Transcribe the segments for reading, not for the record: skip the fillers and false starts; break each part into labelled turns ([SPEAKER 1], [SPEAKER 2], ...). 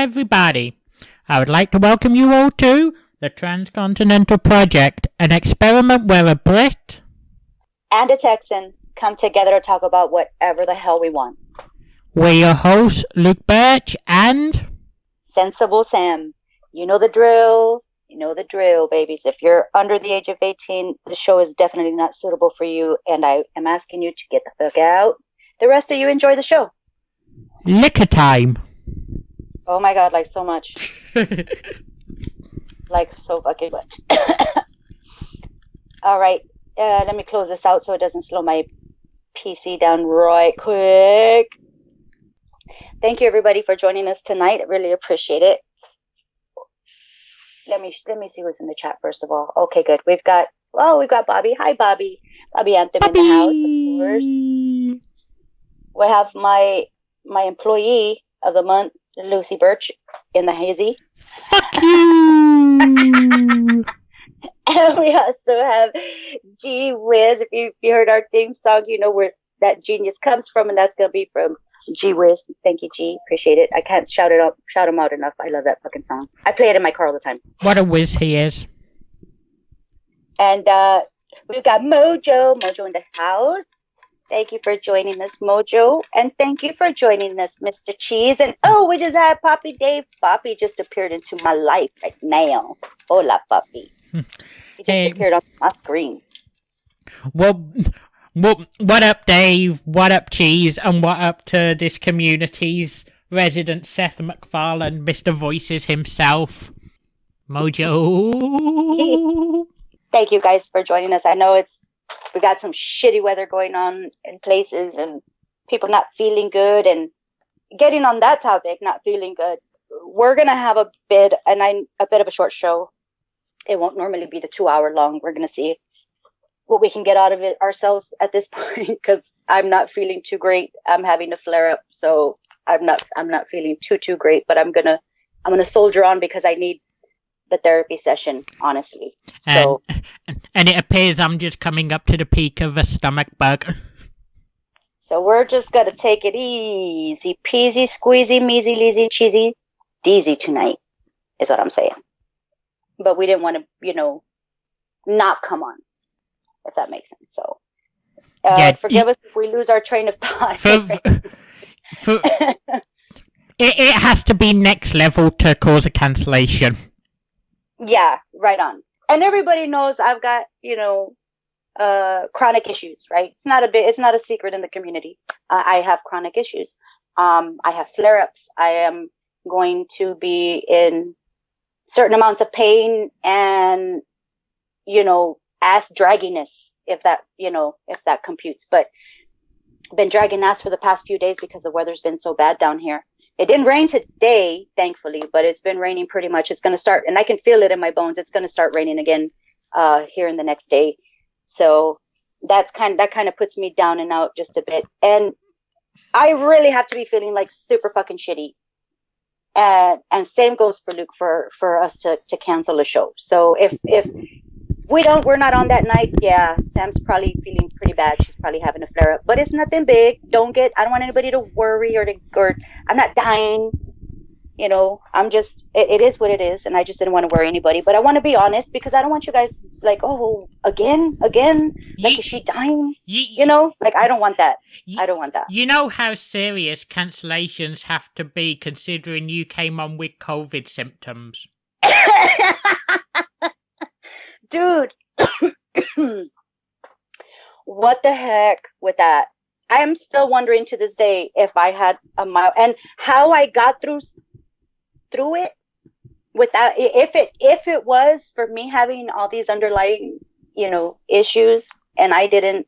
[SPEAKER 1] everybody. I would like to welcome you all to the Transcontinental Project, an experiment where a Brit
[SPEAKER 2] and a Texan come together to talk about whatever the hell we want.
[SPEAKER 1] We're your hosts, Luke Birch and
[SPEAKER 2] Sensible Sam. You know the drills. You know the drill, babies. If you're under the age of 18, the show is definitely not suitable for you, and I am asking you to get the fuck out. The rest of you enjoy the show.
[SPEAKER 1] Liquor time.
[SPEAKER 2] Oh my god, like so much. Like so fucking much. All right, let me close this out so it doesn't slow my PC down right quick. Thank you everybody for joining us tonight. I really appreciate it. Let me see what's in the chat first of all. Okay, good. We've got Bobby. Hi, Bobby. Bobby Anthem in the house, of course. We have my employee of the month, Lucy Birch, in the hazy.
[SPEAKER 1] Fuck you!
[SPEAKER 2] And we also have G Wiz. If you heard our theme song, you know where that genius comes from, and that's gonna be from G Wiz. Thank you, G. Appreciate it. I can't shout him out enough. I love that fucking song. I play it in my car all the time.
[SPEAKER 1] What a whiz he is.
[SPEAKER 2] And we've got Mojo in the house. Thank you for joining us, Mojo. And thank you for joining us, Mr. Cheese. And we just had Poppy Dave. Poppy just appeared into my life right now. Hola, Poppy. He just appeared on my screen.
[SPEAKER 1] Well, what up, Dave? What up, Cheese? And what up to this community's resident Seth MacFarlane, Mr. Voices himself, Mojo?
[SPEAKER 2] Thank you guys for joining us. I know we got some shitty weather going on in places and people not feeling good, and getting on that topic, not feeling good. We're going to have a bit of a short show. It won't normally be the 2 hour long. We're going to see what we can get out of it ourselves at this point, because I'm not feeling too great. I'm having a flare up. So I'm not feeling too great, but I'm going to soldier on because I need the therapy session, honestly. So,
[SPEAKER 1] and it appears I'm just coming up to the peak of a stomach bug.
[SPEAKER 2] So we're just gonna take it easy peasy, squeezy, measy, leasy, cheesy, deezy tonight, is what I'm saying. But we didn't want to, not come on, if that makes sense. So, forgive us if we lose our train of thought.
[SPEAKER 1] It has to be next level to cause a cancellation.
[SPEAKER 2] Yeah, right on. And everybody knows I've got, chronic issues, right? It's not a secret in the community. I have chronic issues. I have flare-ups. I am going to be in certain amounts of pain and, ass dragginess, if that computes. But I've been dragging ass for the past few days because the weather's been so bad down here. It didn't rain today, thankfully, but it's been raining pretty much. It's going to start, and I can feel it in my bones. It's going to start raining again here in the next day. So that kind of puts me down and out just a bit. And I really have to be feeling like super fucking shitty. And same goes for Luke for us to cancel a show. So if we're not on that night, yeah, Sam's probably feeling pretty bad. She's probably having a flare up, but it's nothing big. I don't want anybody to worry or I'm not dying. I'm just, it is what it is. And I just didn't want to worry anybody, but I want to be honest because I don't want you guys like, again, like, is she dying? I don't want that. I don't want that.
[SPEAKER 1] You know how serious cancellations have to be considering you came on with COVID symptoms.
[SPEAKER 2] Dude, what the heck with that? I am still wondering to this day if I had a mild, and how I got through it without, if it was for me having all these underlying, issues, and I didn't,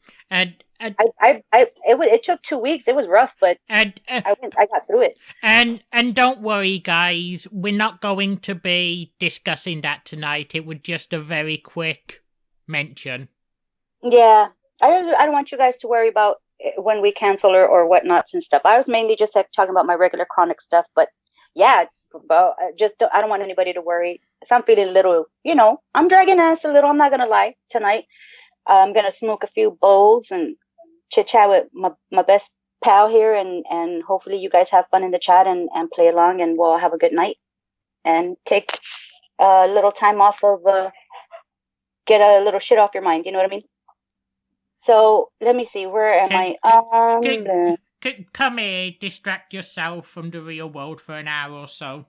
[SPEAKER 2] it took 2 weeks. It was rough, but I got through it.
[SPEAKER 1] And don't worry, guys, we're not going to be discussing that tonight. It was just a very quick mention.
[SPEAKER 2] Yeah, I don't want you guys to worry about when we cancel or whatnots and stuff. I was mainly just talking about my regular chronic stuff, but yeah, I don't want anybody to worry. So I'm feeling a little, I'm dragging ass a little. I'm not gonna lie tonight. I'm gonna smoke a few bowls and chit chat with my best pal here, and hopefully you guys have fun in the chat and play along, and we'll have a good night and take a little time off of, get a little shit off your mind. You know what I mean? So let me see. Where am I?
[SPEAKER 1] Come here, distract yourself from the real world for an hour or so.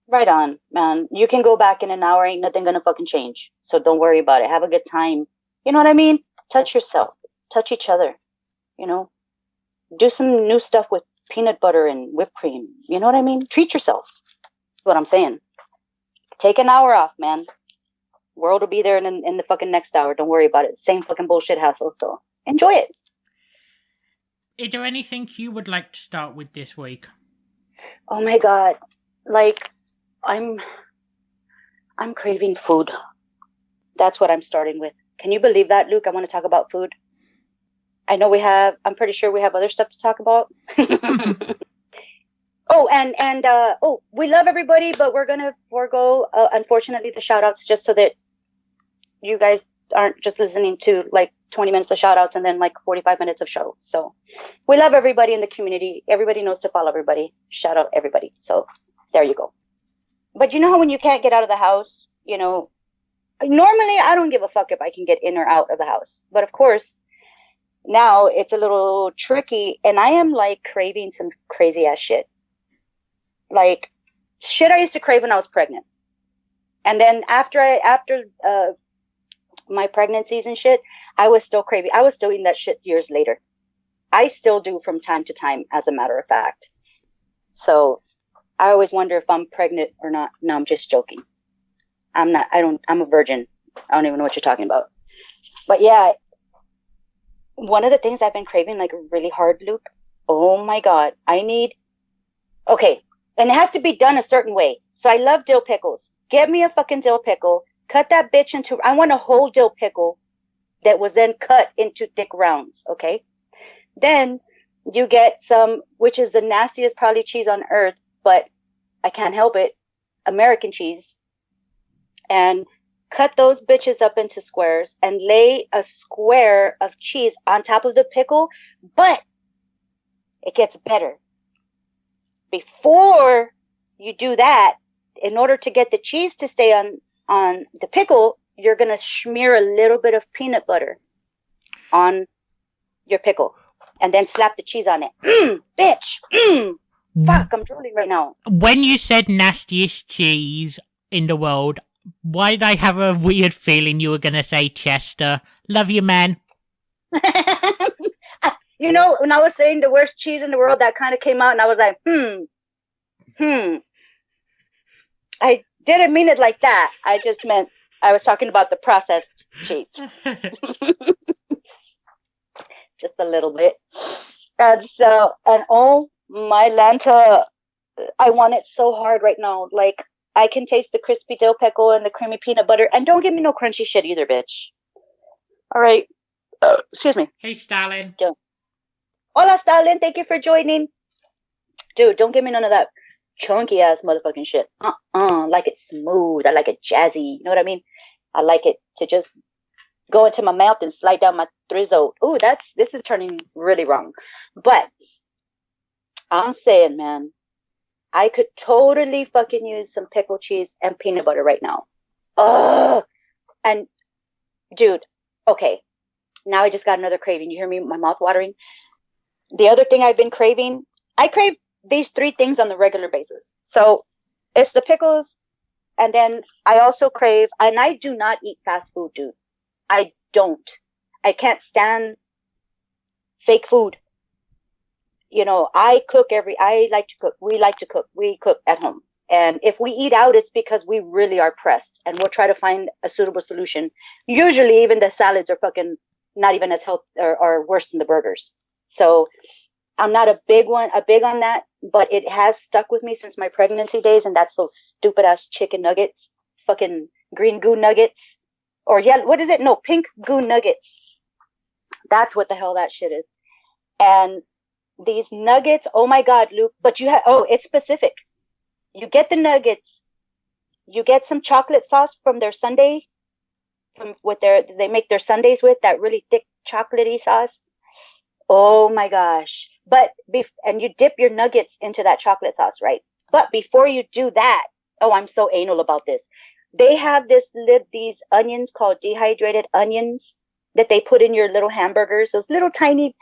[SPEAKER 2] Right on, man. You can go back in an hour. Ain't nothing gonna fucking change. So don't worry about it. Have a good time. You know what I mean? Touch yourself. Touch each other. You know? Do some new stuff with peanut butter and whipped cream. You know what I mean? Treat yourself. That's what I'm saying. Take an hour off, man. World will be there in the fucking next hour. Don't worry about it. Same fucking bullshit hassle. So enjoy it.
[SPEAKER 1] Is there anything you would like to start with this week?
[SPEAKER 2] Oh my God. Like, I'm craving food. That's what I'm starting with. Can you believe that, Luke? I want to talk about food. I know I'm pretty sure we have other stuff to talk about. Oh, we love everybody, but we're going to forego, unfortunately, the shout outs just so that you guys aren't just listening to like 20 minutes of shout outs and then like 45 minutes of show. So we love everybody in the community. Everybody knows to follow everybody. Shout out everybody. So there you go. But you know how when you can't get out of the house, you know, normally I don't give a fuck if I can get in or out of the house. But of course, now it's a little tricky, and I am like craving some crazy ass shit. Like shit I used to crave when I was pregnant. And then after my pregnancies and shit, I was still craving. I was still eating that shit years later. I still do from time to time, as a matter of fact. So I always wonder if I'm pregnant or not. No, I'm just joking. I'm not. I'm a virgin. I don't even know what you're talking about. But yeah, one of the things I've been craving like really hard, Luke. Oh my God. Okay. And it has to be done a certain way. So I love dill pickles. Get me a fucking dill pickle. Cut that bitch I want a whole dill pickle that was then cut into thick rounds. Okay. Then you get some, which is the nastiest probably cheese on earth, but I can't help it. American cheese. And cut those bitches up into squares and lay a square of cheese on top of the pickle. But it gets better. Before you do that, in order to get the cheese to stay on the pickle, you're going to smear a little bit of peanut butter on your pickle and then slap the cheese on it. Bitch. Fuck, I'm drooling right now.
[SPEAKER 1] When you said nastiest cheese in the world, why did I have a weird feeling you were going to say Chester? Love you, man.
[SPEAKER 2] You know, when I was saying the worst cheese in the world, that kind of came out and I was like, I didn't mean it like that. I just meant I was talking about the processed cheese. Just a little bit. And oh my Lanta, I want it so hard right now. Like, I can taste the crispy dill pickle and the creamy peanut butter. And don't give me no crunchy shit either, bitch. All right. Excuse me.
[SPEAKER 1] Hey, Stalin.
[SPEAKER 2] Hola, Stalin. Thank you for joining. Dude, don't give me none of that chunky ass motherfucking shit. I like it smooth. I like it jazzy. You know what I mean? I like it to just go into my mouth and slide down my throat. Ooh, this is turning really wrong. But I'm saying, man, I could totally fucking use some pickle cheese and peanut butter right now. Oh, and dude, okay. Now I just got another craving. You hear me? My mouth watering. The other thing I've been craving, I crave these three things on the regular basis. So it's the pickles. And then I also crave, and I do not eat fast food, dude. I don't. I can't stand fake food. You know, I like to cook. We like to cook. We cook at home. And if we eat out, it's because we really are pressed and we'll try to find a suitable solution. Usually even the salads are fucking not even as healthy or worse than the burgers. So I'm not a big on that, but it has stuck with me since my pregnancy days. And that's those stupid ass chicken nuggets, fucking green goo nuggets, or yeah, what is it? No, pink goo nuggets. That's what the hell that shit is. And these nuggets, oh my God, Luke, but it's specific. You get the nuggets, you get some chocolate sauce from their sundae, they make their sundaes with that really thick chocolatey sauce. Oh my gosh. But and you dip your nuggets into that chocolate sauce, right? But before you do that, oh, I'm so anal about this. They have these onions called dehydrated onions that they put in your little hamburgers. Those little tiny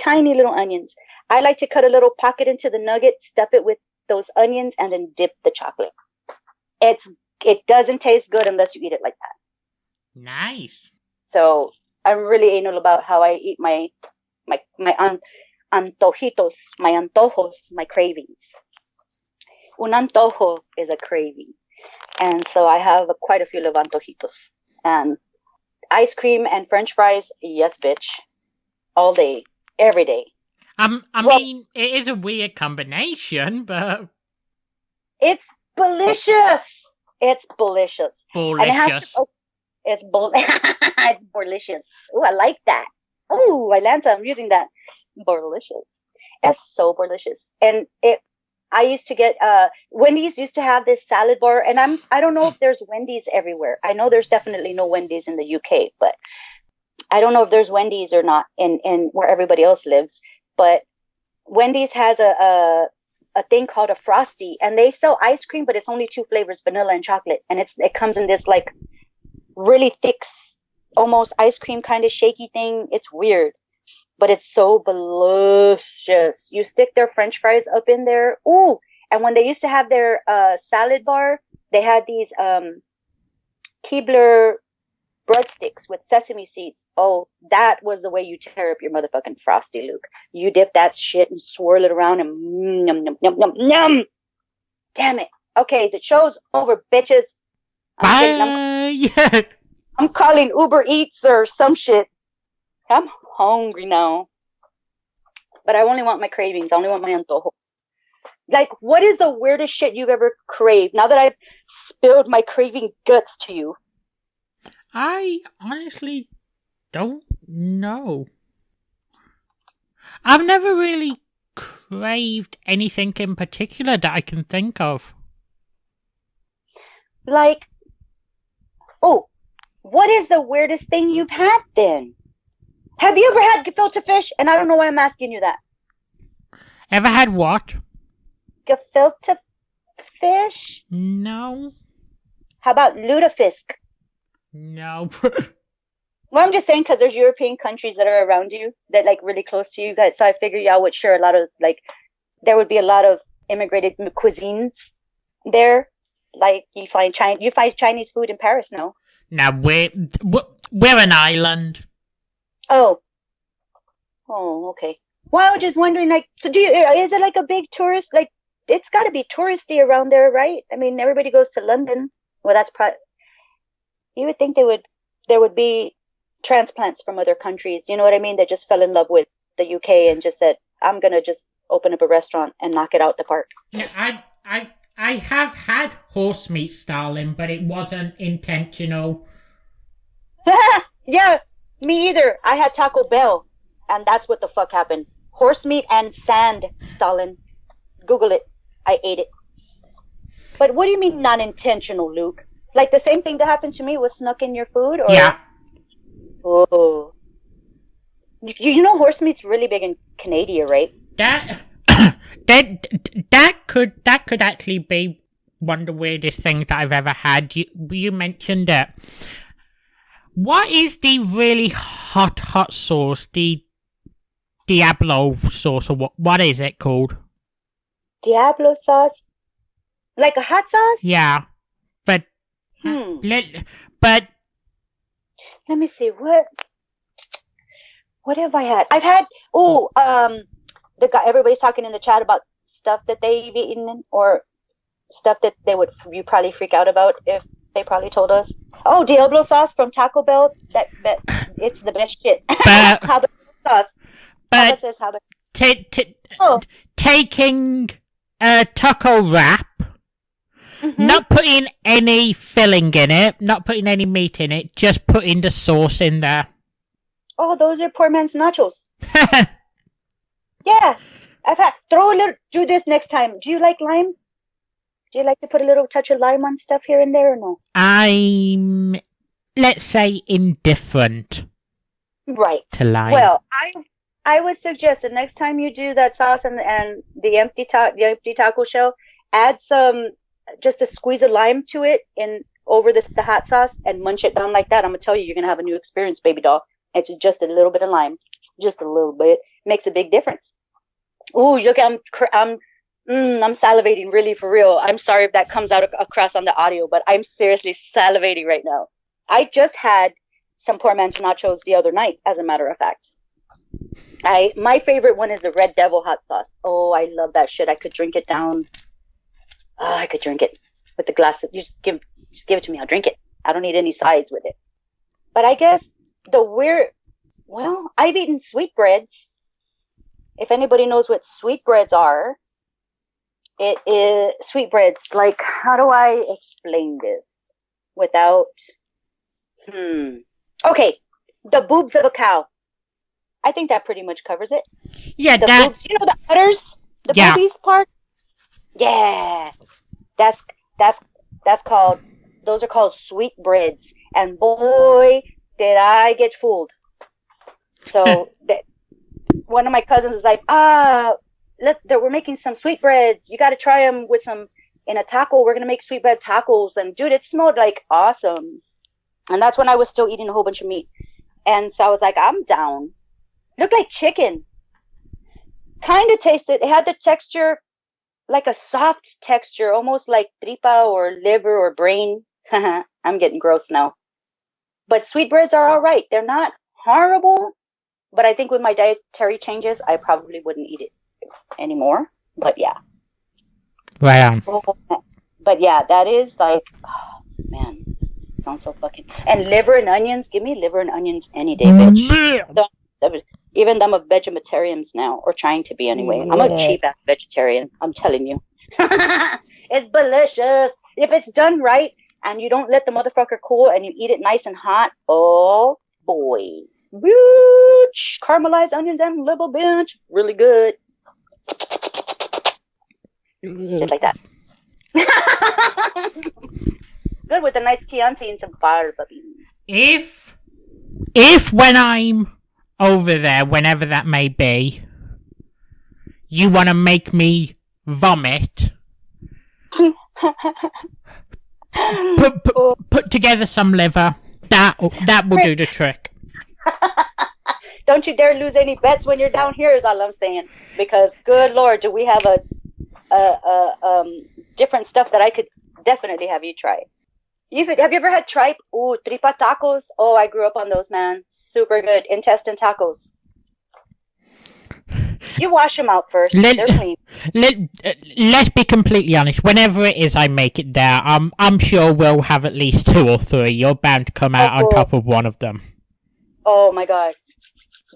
[SPEAKER 2] little onions. I like to cut a little pocket into the nugget, stuff it with those onions, and then dip the chocolate. It doesn't taste good unless you eat it like that.
[SPEAKER 1] Nice.
[SPEAKER 2] So I'm really anal about how I eat my antojitos, my antojos, my cravings. Un antojo is a craving. And so I have quite a few of antojitos. And ice cream and French fries, yes, bitch. All day, every day.
[SPEAKER 1] I mean, it is a weird combination, but...
[SPEAKER 2] It's delicious. It's delicious.
[SPEAKER 1] Delicious.
[SPEAKER 2] It's delicious. Ooh, I like that. Ooh, Atlanta, I'm using that. Delicious. It's so delicious. And I used to get, Wendy's used to have this salad bar, and I don't know if there's Wendy's everywhere. I know there's definitely no Wendy's in the UK, but I don't know if there's Wendy's or not in where everybody else lives. But Wendy's has a thing called a Frosty, and they sell ice cream, but it's only 2 flavors, vanilla and chocolate. And it comes in this like really thick, almost ice cream kind of shaky thing. It's weird, but it's so delicious. You stick their French fries up in there. Ooh, and when they used to have their salad bar, they had these Keebler breadsticks with sesame seeds. Oh, that was the way you tear up your motherfucking Frosty, Luke. You dip that shit and swirl it around and yum, yum, yum, yum, yum. Damn it. Okay, the show's over, bitches.
[SPEAKER 1] Yeah.
[SPEAKER 2] I'm calling Uber Eats or some shit. I'm hungry now. But I only want my cravings. I only want my antojos. Like, what is the weirdest shit you've ever craved? Now that I've spilled my craving guts to you.
[SPEAKER 1] I honestly don't know. I've never really craved anything in particular that I can think of.
[SPEAKER 2] Like, oh, what is the weirdest thing you've had then? Have you ever had gefilte fish? And I don't know why I'm asking you that.
[SPEAKER 1] Ever had what?
[SPEAKER 2] Gefilte fish?
[SPEAKER 1] No.
[SPEAKER 2] How about lutefisk?
[SPEAKER 1] No.
[SPEAKER 2] Well, I'm just saying because there's European countries that are around you that like really close to you guys. So I figure y'all would share a lot of like, there would be a lot of immigrated cuisines there. Like you find Chinese food in Paris, no?
[SPEAKER 1] Now we're an island.
[SPEAKER 2] Oh, okay. Well, I was just wondering, like, so is it like a big tourist, like, it's got to be touristy around there, right? I mean, everybody goes to London. Well, that's you would think there would be transplants from other countries. You know what I mean? That just fell in love with the UK and just said, I'm going to just open up a restaurant and knock it out the park.
[SPEAKER 1] Yeah, I have had horse meat, Stalin, but it wasn't intentional.
[SPEAKER 2] Yeah, me either. I had Taco Bell, and that's what the fuck happened. Horse meat and sand, Stalin. Google it. I ate it. But what do you mean non-intentional, Luke? Like the same thing that happened to me was snuck in your food? Or?
[SPEAKER 1] Yeah.
[SPEAKER 2] Oh. You know horse meat's really big in Canada, right?
[SPEAKER 1] That could actually be one of the weirdest things that I've ever had. You mentioned it. What is the really hot sauce? The Diablo sauce, or what is it called?
[SPEAKER 2] Diablo sauce? Like a hot sauce?
[SPEAKER 1] Yeah, but
[SPEAKER 2] let me see what have I had? I've had the guy. Everybody's talking in the chat about stuff that they've eaten or stuff that you probably freak out about if they probably told us. Oh, Diablo sauce from Taco Bell. That it's the best shit. Habanero sauce.
[SPEAKER 1] But
[SPEAKER 2] says
[SPEAKER 1] taking a taco wrap, not putting any filling in it, not putting any meat in it, just putting the sauce in there.
[SPEAKER 2] Oh, those are poor man's nachos. Yeah, do this next time. Do you like lime? Do you like to put a little touch of lime on stuff here and there or no?
[SPEAKER 1] I'm, let's say, indifferent.
[SPEAKER 2] Right.
[SPEAKER 1] To lime.
[SPEAKER 2] Well, I would suggest the next time you do that sauce and the empty taco shell, add just a squeeze of lime to it over the hot sauce and munch it down like that. I'm gonna tell you, you're gonna have a new experience, baby doll. It's just a little bit of lime, just a little bit, makes a big difference. Ooh, look, I'm salivating, really, for real. I'm sorry if that comes out across on the audio, but I'm seriously salivating right now. I just had some poor man's nachos the other night, as a matter of fact. My favorite one is the Red Devil hot sauce. Oh, I love that shit. I could drink it down. Oh, I could drink it with the glass. Just give it to me. I'll drink it. I don't need any sides with it. But I guess I've eaten sweetbreads. If anybody knows what sweetbreads are, it is sweetbreads. Like, how do I explain this without? Okay, the boobs of a cow. I think that pretty much covers it.
[SPEAKER 1] Yeah,
[SPEAKER 2] the boobs. You know the udders, the boobies part. Yeah, that's called. Those are called sweetbreads. And boy, did I get fooled. So one of my cousins was like, we're making some sweetbreads. You got to try them with some in a taco. We're gonna make sweetbread tacos. And dude, it smelled like awesome. And that's when I was still eating a whole bunch of meat. And so I was like, I'm down. Looked like chicken. Kind of tasted. It had the texture, like a soft texture, almost like tripa or liver or brain. I'm getting gross now. But sweetbreads are all right. They're not horrible. But I think with my dietary changes, I probably wouldn't eat it anymore. But yeah.
[SPEAKER 1] Wow.
[SPEAKER 2] But yeah, that is like, oh, man, sounds so fucking. And liver and onions. Give me liver and onions any day, bitch. Even though I'm a vegetarian now, or trying to be anyway. I'm a cheap ass vegetarian. I'm telling you. It's delicious. If it's done right and you don't let the motherfucker cool and you eat it nice and hot, oh boy. Bitch. Caramelized onions and liver, bitch. Really good. Just like that. Good with a nice Chianti and some barba beans.
[SPEAKER 1] If when I'm over there, whenever that may be, you want to make me vomit, put together some liver. That will do the trick.
[SPEAKER 2] Don't you dare lose any bets when you're down here, is all I'm saying. Because good Lord, do we have a different stuff that I could definitely have you try. Have you ever had tripe? Ooh, tripa tacos. Oh, I grew up on those, man. Super good. Intestine tacos. You wash them out first. They're clean.
[SPEAKER 1] Let's be completely honest. Whenever it is I make it there, I'm sure we'll have at least 2 or 3. You're bound to come out on top of one of them.
[SPEAKER 2] Oh my God.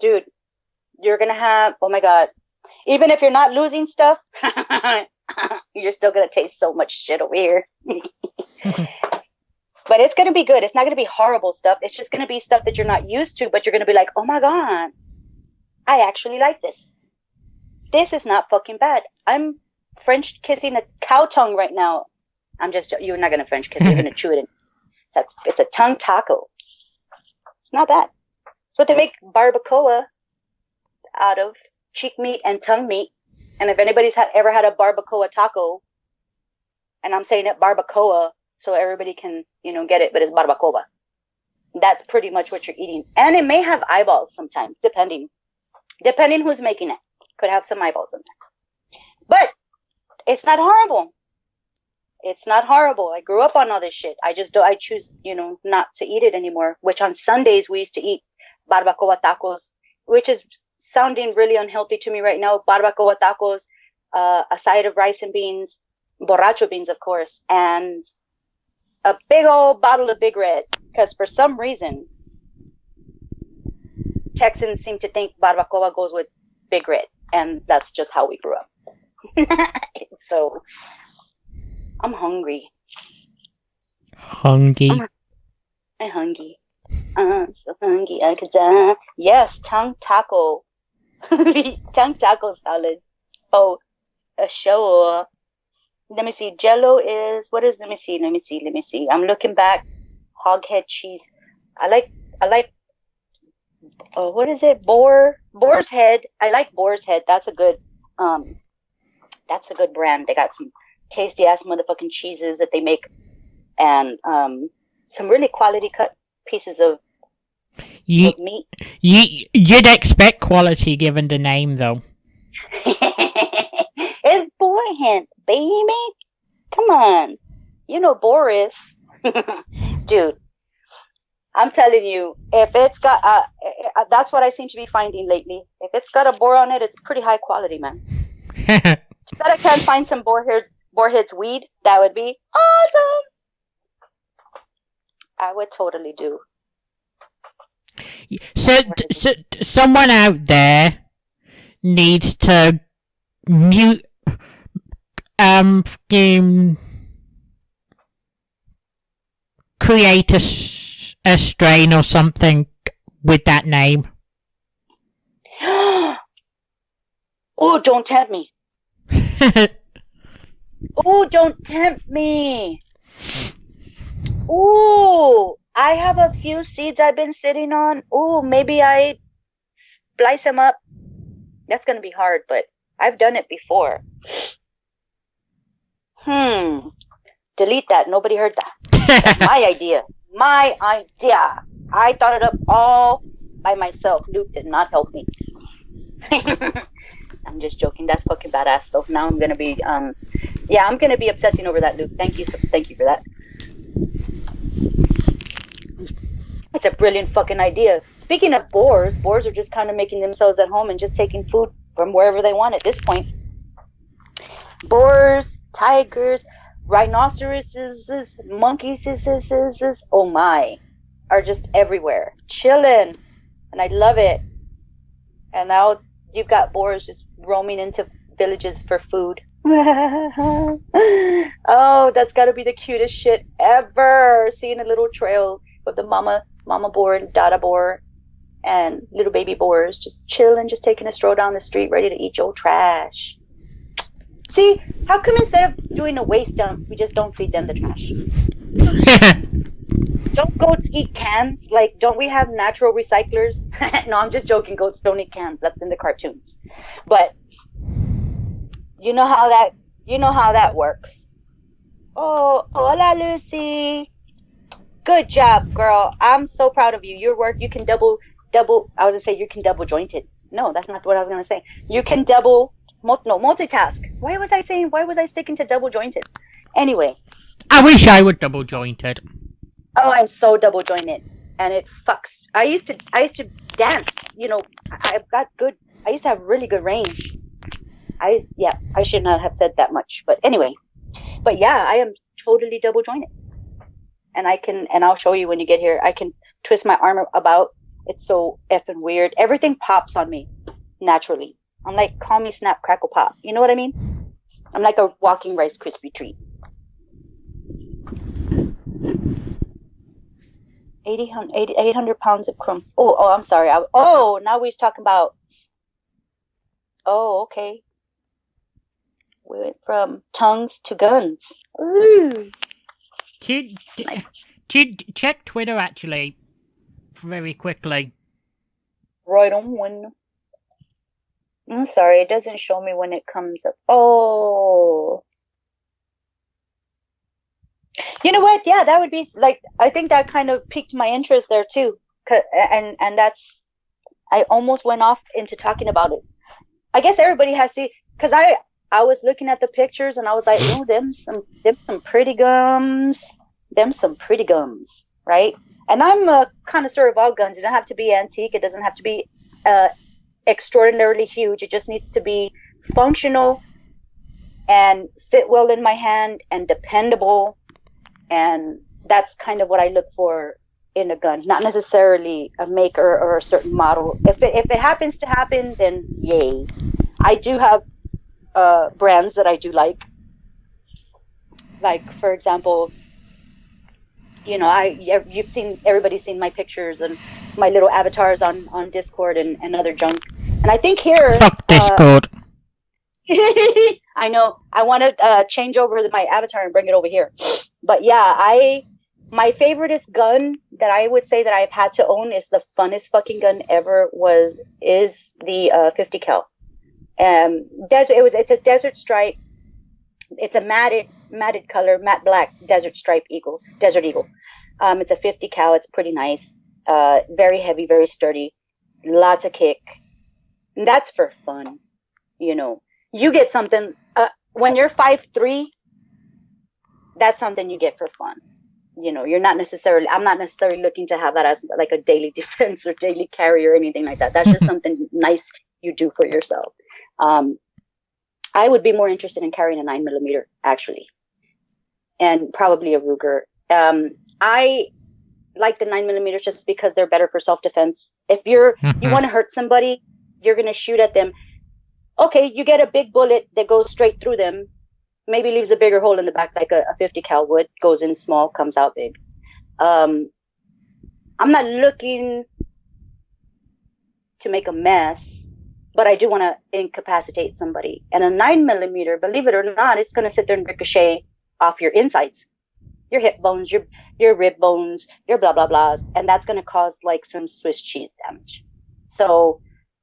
[SPEAKER 2] Dude, you're going to have, oh my God. Even if you're not losing stuff, you're still going to taste so much shit over here. But it's going to be good. It's not going to be horrible stuff. It's just going to be stuff that you're not used to, but you're going to be like, oh my God, I actually like this. This is not fucking bad. I'm French kissing a cow tongue right now. You're not going to French kiss. You're going to chew it in. It's a tongue taco. It's not bad. It's what they make barbacoa out of, cheek meat and tongue meat. And if anybody's ever had a barbacoa taco, and I'm saying it barbacoa, so everybody can, get it, but it's barbacoa. That's pretty much what you're eating. And it may have eyeballs sometimes, depending who's making it. Could have some eyeballs in there. But it's not horrible. It's not horrible. I grew up on all this shit. I choose, not to eat it anymore, which on Sundays we used to eat barbacoa tacos, which is sounding really unhealthy to me right now. Barbacoa tacos, a side of rice and beans, borracho beans, of course, and a big old bottle of Big Red, because for some reason, Texans seem to think barbacoa goes with Big Red, and that's just how we grew up. So, I'm hungry.
[SPEAKER 1] Hungry?
[SPEAKER 2] I'm hungry. I'm so hungry, I could die. Yes, tongue taco. Tongue taco salad. Oh, a show. Let me see. Jello is, what is, let me see. I'm looking back. Hog head cheese. I like what is it? Boar's Head. I like Boar's Head. That's a good brand. They got some tasty ass motherfucking cheeses that they make, and some really quality cut pieces of meat.
[SPEAKER 1] You'd expect quality given the name, though.
[SPEAKER 2] It's Boar Head, baby. Come on, you know Boris, dude. I'm telling you, if it's got, that's what I seem to be finding lately. If it's got a boar on it, it's pretty high quality, man. But I can't find some boarhead's weed. That would be awesome. I would totally do.
[SPEAKER 1] So someone out there needs to create a strain or something with that name.
[SPEAKER 2] Oh, don't tempt me. Oh, don't tempt me. Ooh, I have a few seeds I've been sitting on. Ooh, maybe I splice them up. That's going to be hard, but I've done it before. Delete that. Nobody heard that. That's my idea. My idea. I thought it up all by myself. Luke did not help me. I'm just joking. That's fucking badass though. Now I'm gonna be I'm gonna be obsessing over that, Luke. Thank you for that. It's a brilliant fucking idea. Speaking of boars are just kind of making themselves at home and just taking food from wherever they want at this point. Boars, tigers, rhinoceroses, monkeys, oh my, are just everywhere, chilling, and I love it. And now you've got boars just roaming into villages for food. Oh, that's got to be the cutest shit ever. Seeing a little trail of the mama boar and dada boar and little baby boars just chilling, just taking a stroll down the street, ready to eat your trash. See, how come instead of doing a waste dump, we just don't feed them the trash? Don't goats eat cans? Like, don't we have natural recyclers? No, I'm just joking. Goats don't eat cans. That's in the cartoons. But you know how that works. Oh, hola, Lucy. Good job, girl. I'm so proud of you. Your work, you can double. I was gonna say you can double joint it. No, that's not what I was gonna say. You can multitask. Why was I sticking to double jointed? Anyway.
[SPEAKER 1] I wish I would double jointed.
[SPEAKER 2] Oh, I'm so double jointed, and it fucks. I used to dance. You know, I used to have really good range. I should not have said that much, but anyway. But yeah, I am totally double jointed, and I'll show you when you get here. I can twist my arm about. It's so effing weird. Everything pops on me naturally. I'm like, call me Snap Crackle Pop. You know what I mean? I'm like a walking Rice Krispie treat. 800 pounds of crumb. Oh, I'm sorry. Now we're talking about. Oh, okay. We went from tongues to guns. Ooh.
[SPEAKER 1] Check Twitter actually, very quickly.
[SPEAKER 2] Right on when. I'm sorry, it doesn't show me when it comes up. Oh. You know what? Yeah, that would be like, I think that kind of piqued my interest there too. And that's, I almost went off into talking about it. I guess everybody has to, because I was looking at the pictures and I was like, oh, them some pretty gums. Them some pretty gums, right? And I'm a connoisseur of all guns. It doesn't have to be antique. It doesn't have to be extraordinarily huge. It just needs to be functional and fit well in my hand and dependable. And that's kind of what I look for in a gun, not necessarily a maker or a certain model. If it happens to happen, then yay. I do have brands that I do like. Like, for example, you know, everybody's seen my pictures and my little avatars on Discord and other junk. And I think here,
[SPEAKER 1] fuck Discord.
[SPEAKER 2] I know. I want to change over my avatar and bring it over here. But yeah, My favoriteest gun that I would say that I've had to own is the funnest fucking gun ever is the 50 cal. It's a desert stripe. It's a matted color, matte black desert eagle. It's a 50 cal. It's pretty nice. Very heavy, very sturdy. Lots of kick. And that's for fun. You get something when you're 5'3". That's something you get for fun. I'm not necessarily looking to have that as like a daily defense or daily carry or anything like that. That's just something nice you do for yourself. I would be more interested in carrying a 9mm actually, and probably a Ruger. I like the 9mm just because they're better for self-defense. If you want to hurt somebody, you're going to shoot at them. Okay, you get a big bullet that goes straight through them. Maybe leaves a bigger hole in the back like a 50 cal would. Goes in small, comes out big. I'm not looking to make a mess, but I do want to incapacitate somebody. And a 9mm, believe it or not, it's going to sit there and ricochet off your insides, your hip bones, your rib bones, your blah, blah, blahs. And that's going to cause like some Swiss cheese damage. So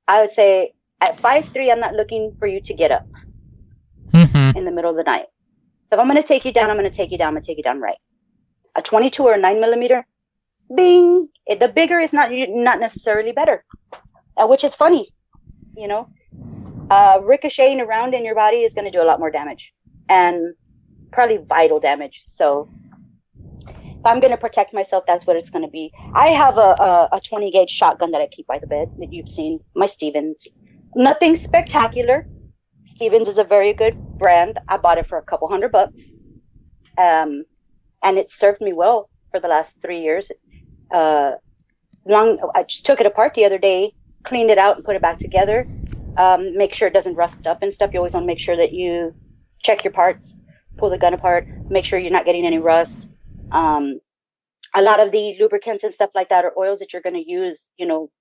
[SPEAKER 2] I would say at 5'3", I'm not looking for you to get up in the middle of the night. So if I'm going to take you down, I'm going to take you down. I'm going to take you down right. A 22 or a 9mm, bing. The bigger is not necessarily better, which is funny, ricocheting around in your body is going to do a lot more damage and probably vital damage. So if I'm going to protect myself, that's what it's going to be. I have a 20 gauge shotgun that I keep by the bed that you've seen, my Stevens. Nothing spectacular. Stevens is a very good brand. I bought it for a couple $100. And it served me well for the last 3 years. I just took it apart the other day, cleaned it out and put it back together. Make sure it doesn't rust up and stuff. You always want to make sure that you check your parts, pull the gun apart, make sure you're not getting any rust. A lot of the lubricants and stuff like that or oils that you're going to use,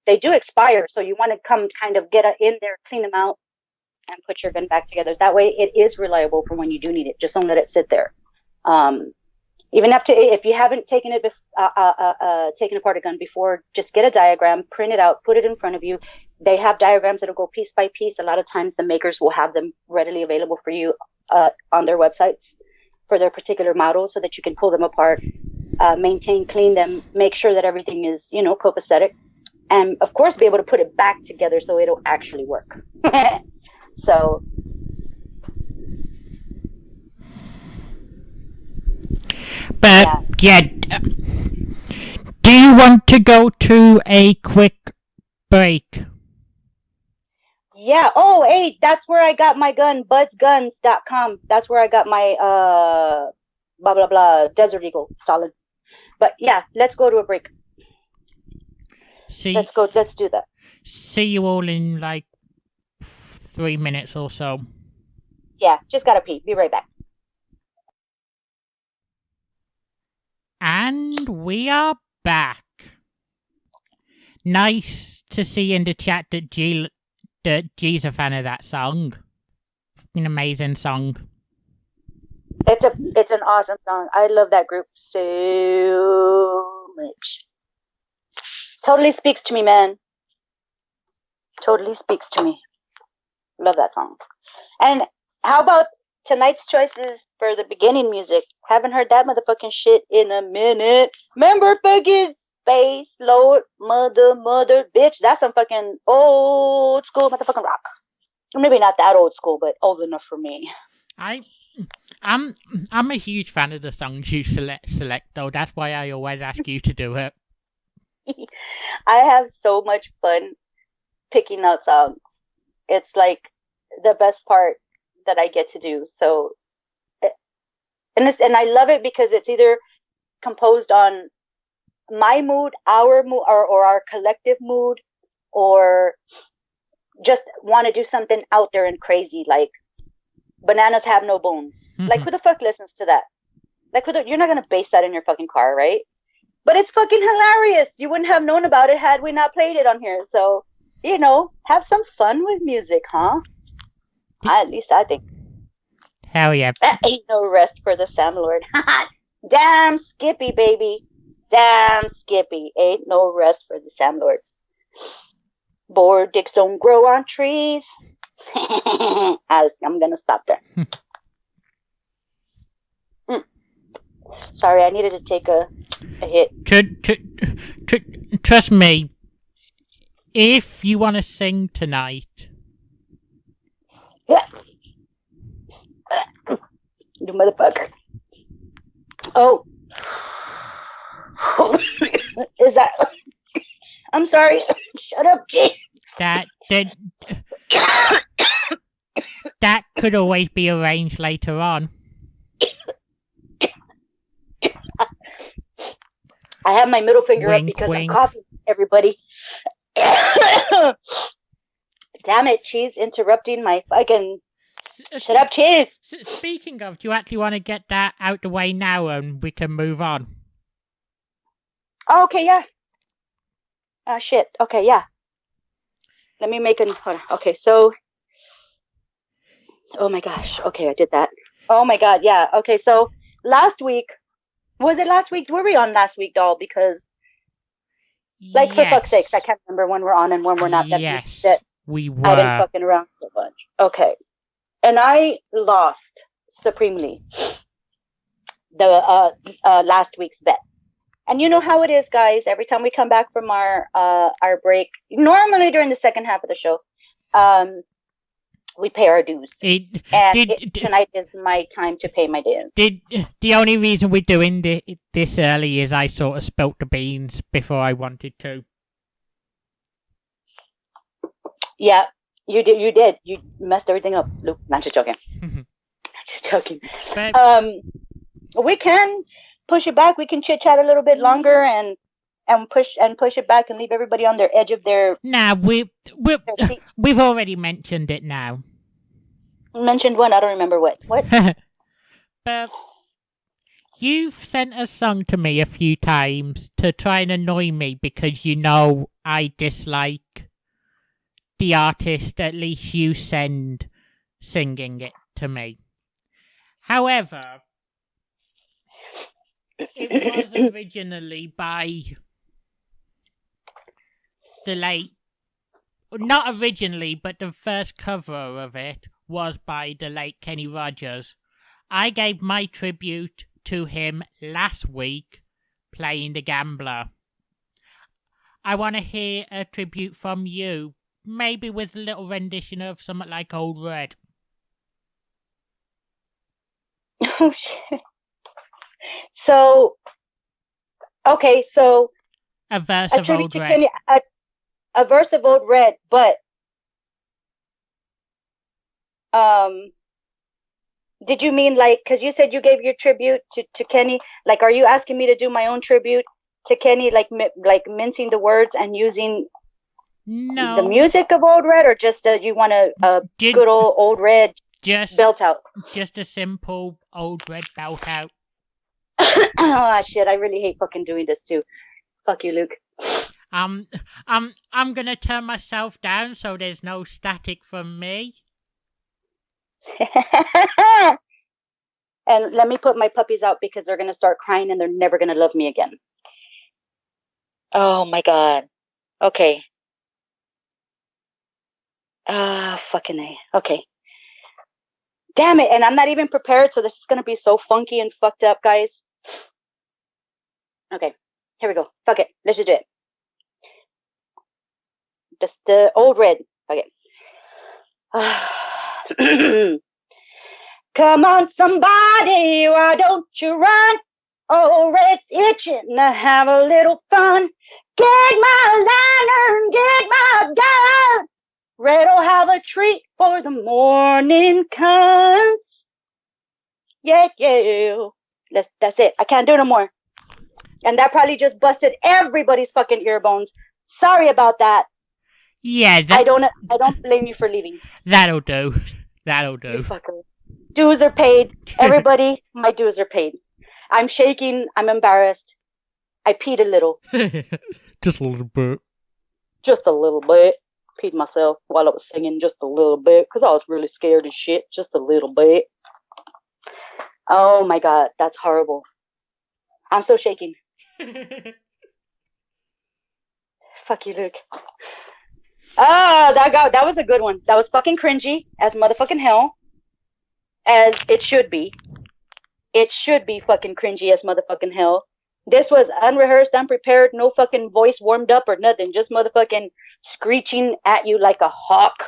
[SPEAKER 2] they do expire. So you want to come kind of get in there, clean them out, and put your gun back together. That way it is reliable for when you do need it. Just don't let it sit there. Even if you haven't taken apart a gun before, just get a diagram, print it out, put it in front of you. They have diagrams that'll go piece by piece. A lot of times the makers will have them readily available for you on their websites for their particular models so that you can pull them apart, maintain, clean them, make sure that everything is, copacetic, and of course be able to put it back together so it'll actually work. So
[SPEAKER 1] but yeah, do you want to go to a quick break?
[SPEAKER 2] Yeah. Oh, hey, that's where I got my gun, budsguns.com. That's where I got my blah blah blah Desert Eagle solid. But yeah, let's go to a break. Let's do that.
[SPEAKER 1] See you all in like 3 minutes or so.
[SPEAKER 2] Yeah, just gotta pee. Be right back.
[SPEAKER 1] And we are back. Nice to see in the chat that G's a fan of that song. An amazing song.
[SPEAKER 2] It's an awesome song. I love that group so much. Totally speaks to me, man. Totally speaks to me. Love that song. And how about tonight's choices for the beginning music? Haven't heard that motherfucking shit in a minute. Remember fucking Space Lord, mother, bitch. That's some fucking old school motherfucking rock. Maybe not that old school, but old enough for me.
[SPEAKER 1] I'm a huge fan of the songs you select though. That's why I always ask you to do it.
[SPEAKER 2] I have so much fun picking out songs. It's like the best part that I get to do. So, and I love it because it's either composed on my mood, our mood, or our collective mood, or just want to do something out there and crazy, like Bananas Have No Bones. Mm-hmm. Like, who the fuck listens to that? Like, you're not gonna bass that in your fucking car, right? But it's fucking hilarious. You wouldn't have known about it had we not played it on here. So, have some fun with music, huh? At least I think.
[SPEAKER 1] Hell yeah.
[SPEAKER 2] Ain't no rest for the Sam Lord. Damn Skippy, baby. Damn Skippy. Ain't no rest for the Sam Lord. Bored dicks don't grow on trees. I'm gonna stop there. Sorry, I needed to take a hit.
[SPEAKER 1] Trust me, if you want to sing tonight...
[SPEAKER 2] You motherfucker. Oh. Is that... I'm sorry. Shut up, G.
[SPEAKER 1] That could always be arranged later on.
[SPEAKER 2] I have my middle finger
[SPEAKER 1] Wink,
[SPEAKER 2] up because
[SPEAKER 1] wink.
[SPEAKER 2] I'm coughing, everybody. Damn it, Cheese interrupting my fucking... Shut up, Cheese.
[SPEAKER 1] Speaking of, do you actually want to get that out the way now and we can move on?
[SPEAKER 2] Oh, okay, yeah. Shit. Okay, yeah. Let me make an... Okay, so... Oh my gosh. Okay, I did that. Oh my god, yeah. Okay, so last week... Was it last week? Were we on last week, doll? Because... Like, for fuck's sakes, I can't remember when we're on and when we're not.
[SPEAKER 1] Yes, we were.
[SPEAKER 2] I've been fucking around so much. Okay. And I lost supremely the last week's bet. And you know how it is, guys. Every time we come back from our break, normally during the second half of the show, we pay our dues. Tonight is my time to pay my dues.
[SPEAKER 1] The only reason we're doing this early is I sort of spilt the beans before I wanted to.
[SPEAKER 2] Yeah, you did. You messed everything up, Luke. I'm just joking. I'm just joking.
[SPEAKER 1] But,
[SPEAKER 2] we can push it back. We can chit chat a little bit longer and push it back and leave everybody on their edge of their...
[SPEAKER 1] Nah, we've already mentioned it now.
[SPEAKER 2] Mentioned what? I don't remember what. What?
[SPEAKER 1] But you've sent a song to me a few times to try and annoy me because you know I dislike the artist at least you send singing it to me. However, it was originally by the late... Not originally, but the first cover of it was by the late Kenny Rogers. I gave my tribute to him last week playing The Gambler. I want to hear a tribute from you, maybe with a little rendition of something like Old Red.
[SPEAKER 2] Oh, shit. So, okay, so...
[SPEAKER 1] A verse of Old Red.
[SPEAKER 2] Kenny, a verse of Old Red, but... Did you mean like, because you said you gave your tribute to Kenny, like, are you asking me to do my own tribute to Kenny, like mincing the words and using the music of Old Red, or just you want a good old Red belt out?
[SPEAKER 1] Just a simple Old Red belt out.
[SPEAKER 2] Oh shit, I really hate fucking doing this too. Fuck you, Luke.
[SPEAKER 1] I'm gonna turn myself down so there's no static from me.
[SPEAKER 2] And let me put my puppies out because they're gonna start crying and they're never gonna love me again. Oh my god. Okay. Fucking A. Okay. Damn it, and I'm not even prepared, so this is gonna be so funky and fucked up, guys. Okay, here we go. Fuck it. Let's just do it. Just the Old Red. Okay. Come on, somebody, why don't you run? Old Red's itching to have a little fun. Get my lantern, get my gun. Red'll have a treat for the morning comes. Yeah, yeah. That's it. I can't do no more. And that probably just busted everybody's fucking ear bones. Sorry about that.
[SPEAKER 1] Yeah,
[SPEAKER 2] I don't blame you for leaving.
[SPEAKER 1] That'll do. That'll do.
[SPEAKER 2] You fucker. Dues are paid. Everybody, my dues are paid. I'm shaking. I'm embarrassed. I peed a little.
[SPEAKER 1] Just a little bit.
[SPEAKER 2] Just a little bit. Peed myself while I was singing just a little bit because I was really scared as shit. Just a little bit. Oh my god, that's horrible. I'm still shaking. Fuck you, Luke. That was a good one. That was fucking cringy as motherfucking hell. As it should be. It should be fucking cringy as motherfucking hell. This was unrehearsed, unprepared, no fucking voice warmed up or nothing. Just motherfucking screeching at you like a hawk.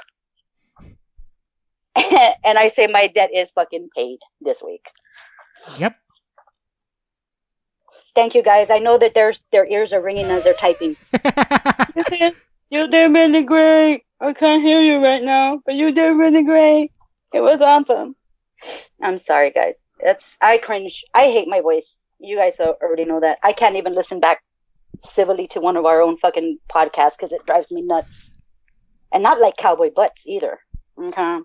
[SPEAKER 2] And I say my debt is fucking paid this week.
[SPEAKER 1] Yep.
[SPEAKER 2] Thank you, guys. I know that their ears are ringing as they're typing. You did really great. I can't hear you right now, but you did really great. It was awesome. I'm sorry, guys. I cringe. I hate my voice. You guys already know that. I can't even listen back civilly to one of our own fucking podcasts because it drives me nuts. And not like cowboy butts either. Okay.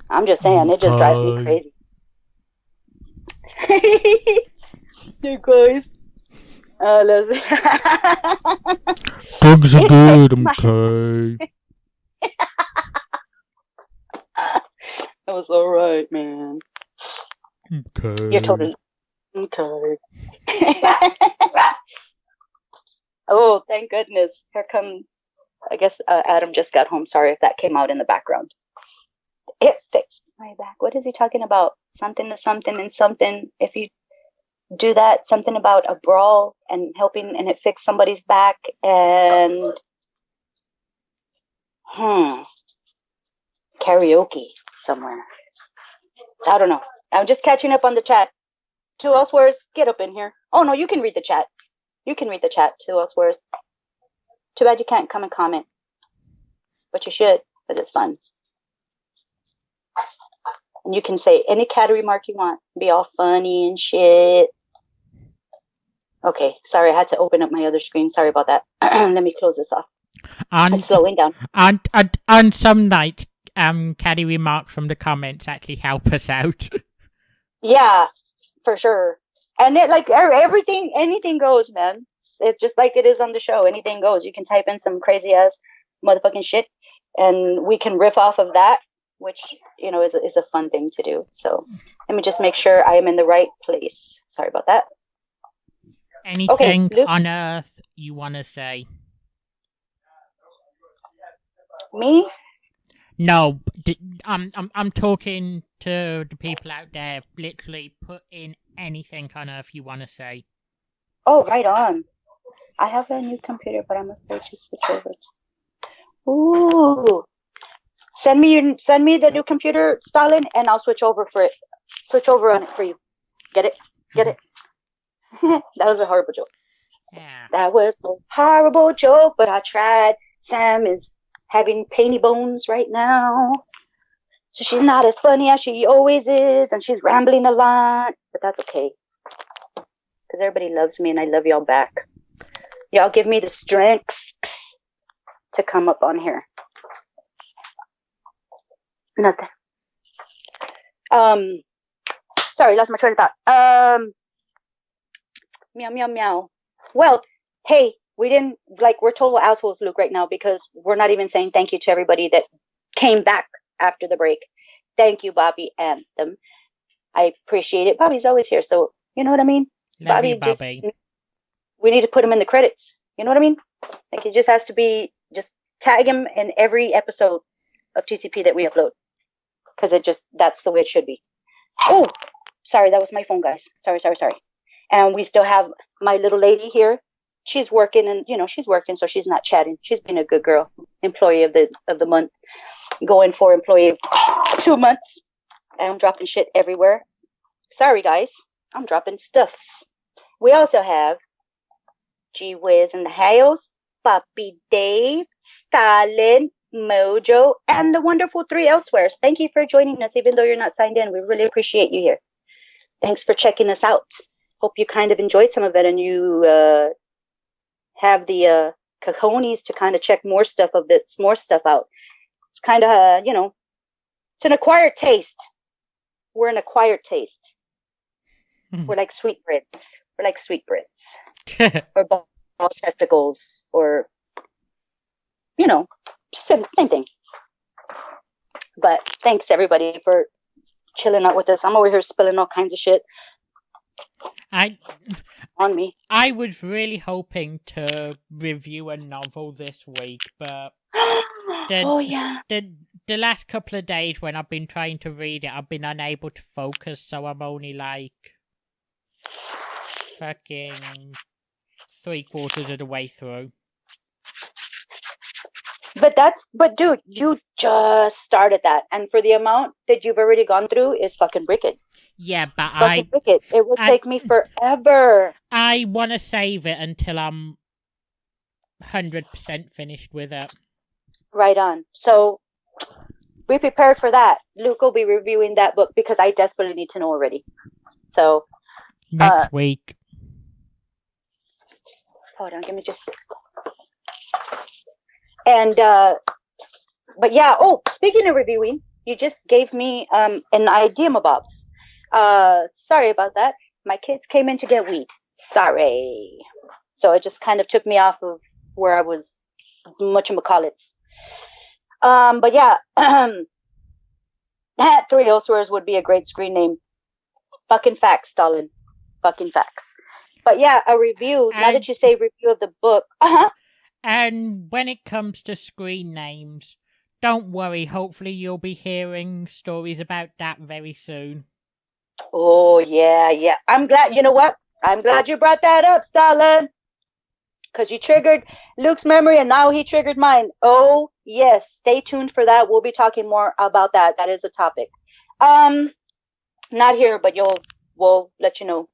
[SPEAKER 2] I'm just saying, it just drives me crazy. You guys.
[SPEAKER 1] Drugs are good, okay.
[SPEAKER 2] That was alright, man.
[SPEAKER 1] Okay.
[SPEAKER 2] You're totally okay. Oh, thank goodness. Here come, I guess Adam just got home. Sorry if that came out in the background. It fixed my back. What is he talking about? Something to something and something. If you do that, something about a brawl and helping and it fixed somebody's back and karaoke somewhere. I don't know. I'm just catching up on the chat. Two elsewheres, get up in here. Oh no, you can read the chat. You can read the chat, two elsewheres. Too bad you can't come and comment. But you should, because it's fun. And you can say any cat remark you want. Be all funny and shit. Okay, sorry, I had to open up my other screen. Sorry about that. Let me close this off. It's slowing down.
[SPEAKER 1] On some nights, catty remarks from the comments actually help us out.
[SPEAKER 2] Yeah, for sure. And it like everything, anything goes, man. It's just like it is on the show. Anything goes. You can type in some crazy ass motherfucking shit, and we can riff off of that, which is a fun thing to do. So let me just make sure I am in the right place. Sorry about that.
[SPEAKER 1] Anything on Earth you want to say?
[SPEAKER 2] Me?
[SPEAKER 1] No, I'm talking to the people out there. Literally, put in anything on Earth you want to say.
[SPEAKER 2] Oh, right on. I have a new computer, but I'm afraid to switch over. Ooh, send me the new computer, Stalin, and I'll switch over for it. Switch over on it for you. Get it? Get it? That was a horrible joke.
[SPEAKER 1] Yeah.
[SPEAKER 2] That was a horrible joke, but I tried. Sam is having painy bones right now. So she's not as funny as she always is, and she's rambling a lot, but that's okay. Because everybody loves me, and I love y'all back. Y'all give me the strength to come up on here. Nothing. Sorry, lost my train of thought. Meow, meow, meow. Well, hey, we're total assholes, Luke, right now because we're not even saying thank you to everybody that came back after the break. Thank you, Bobby and them. I appreciate it. Bobby's always here, so you know what I mean?
[SPEAKER 1] Love you, Bobby.
[SPEAKER 2] We need to put him in the credits. You know what I mean? Like, he just has to be, just tag him in every episode of TCP that we upload. Because that's the way it should be. Oh, sorry, that was my phone, guys. Sorry. And we still have my little lady here. She's working, and she's working, so she's not chatting. She's been a good girl. Employee of the month. Going for employee of 2 months. And I'm dropping shit everywhere. Sorry, guys. I'm dropping stuffs. We also have G Wiz in the house, Papi Dave, Stalin, Mojo, and the wonderful three elsewheres. Thank you for joining us, even though you're not signed in. We really appreciate you here. Thanks for checking us out. Hope you kind of enjoyed some of it, and you have the cojones to kind of check more stuff out. It's kind of it's an acquired taste. We're an acquired taste. We're like sweetbreads. Or ball testicles, or same thing. But thanks everybody for chilling out with us. I'm over here spilling all kinds of shit.
[SPEAKER 1] I
[SPEAKER 2] on me.
[SPEAKER 1] I was really hoping to review a novel this week, but
[SPEAKER 2] Oh yeah.
[SPEAKER 1] the last couple of days when I've been trying to read it, I've been unable to focus, so I'm only like fucking 3/4 of the way through.
[SPEAKER 2] But dude, you just started that, and for the amount that you've already gone through is fucking wicked.
[SPEAKER 1] Yeah, but
[SPEAKER 2] Fucking wicked. It would take me forever.
[SPEAKER 1] I want to save it until I'm 100% finished with it.
[SPEAKER 2] Right on. So be prepared for that. Luke will be reviewing that book because I desperately need to know already. So
[SPEAKER 1] next week.
[SPEAKER 2] Hold on, give me just. And but yeah. Oh, speaking of reviewing, you just gave me an idea, my bobs. Sorry about that. My kids came in to get weed. Sorry. So it just kind of took me off of where I was whatchamacallits. But yeah, Three Elsewheres would be a great screen name. Fucking facts, Stalin. Fucking facts. But yeah, a review. Now that you say review of the book.
[SPEAKER 1] And when it comes to screen names, don't worry. Hopefully you'll be hearing stories about that very soon.
[SPEAKER 2] Oh, yeah. I'm glad. You know what? I'm glad you brought that up, Stalin. Because you triggered Luke's memory and now he triggered mine. Oh, yes. Stay tuned for that. We'll be talking more about that. That is a topic. Not here, but we'll let you know.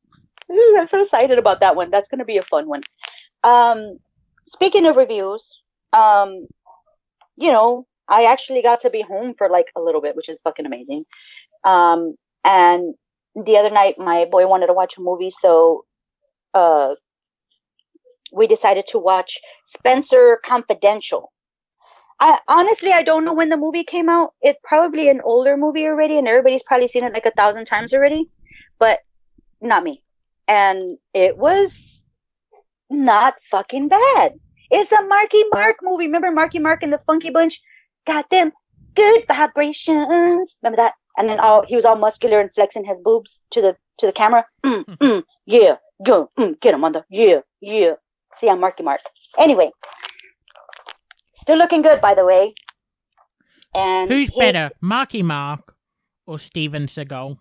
[SPEAKER 2] Ooh, I'm so excited about that one. That's going to be a fun one. Speaking of reviews, I actually got to be home for like a little bit, which is fucking amazing. And the other night, my boy wanted to watch a movie, so we decided to watch Spencer Confidential. I don't know when the movie came out. It's probably an older movie already, and everybody's probably seen it like 1,000 times already, but not me. And it was not fucking bad. It's a Marky Mark movie. Remember Marky Mark and the Funky Bunch? Got them good vibrations. Remember that? And then he was all muscular and flexing his boobs to the camera. Yeah, go, get him, mother. Yeah. See, I'm Marky Mark. Anyway, still looking good, by the way. And
[SPEAKER 1] who's better, Marky Mark or Steven Seagal?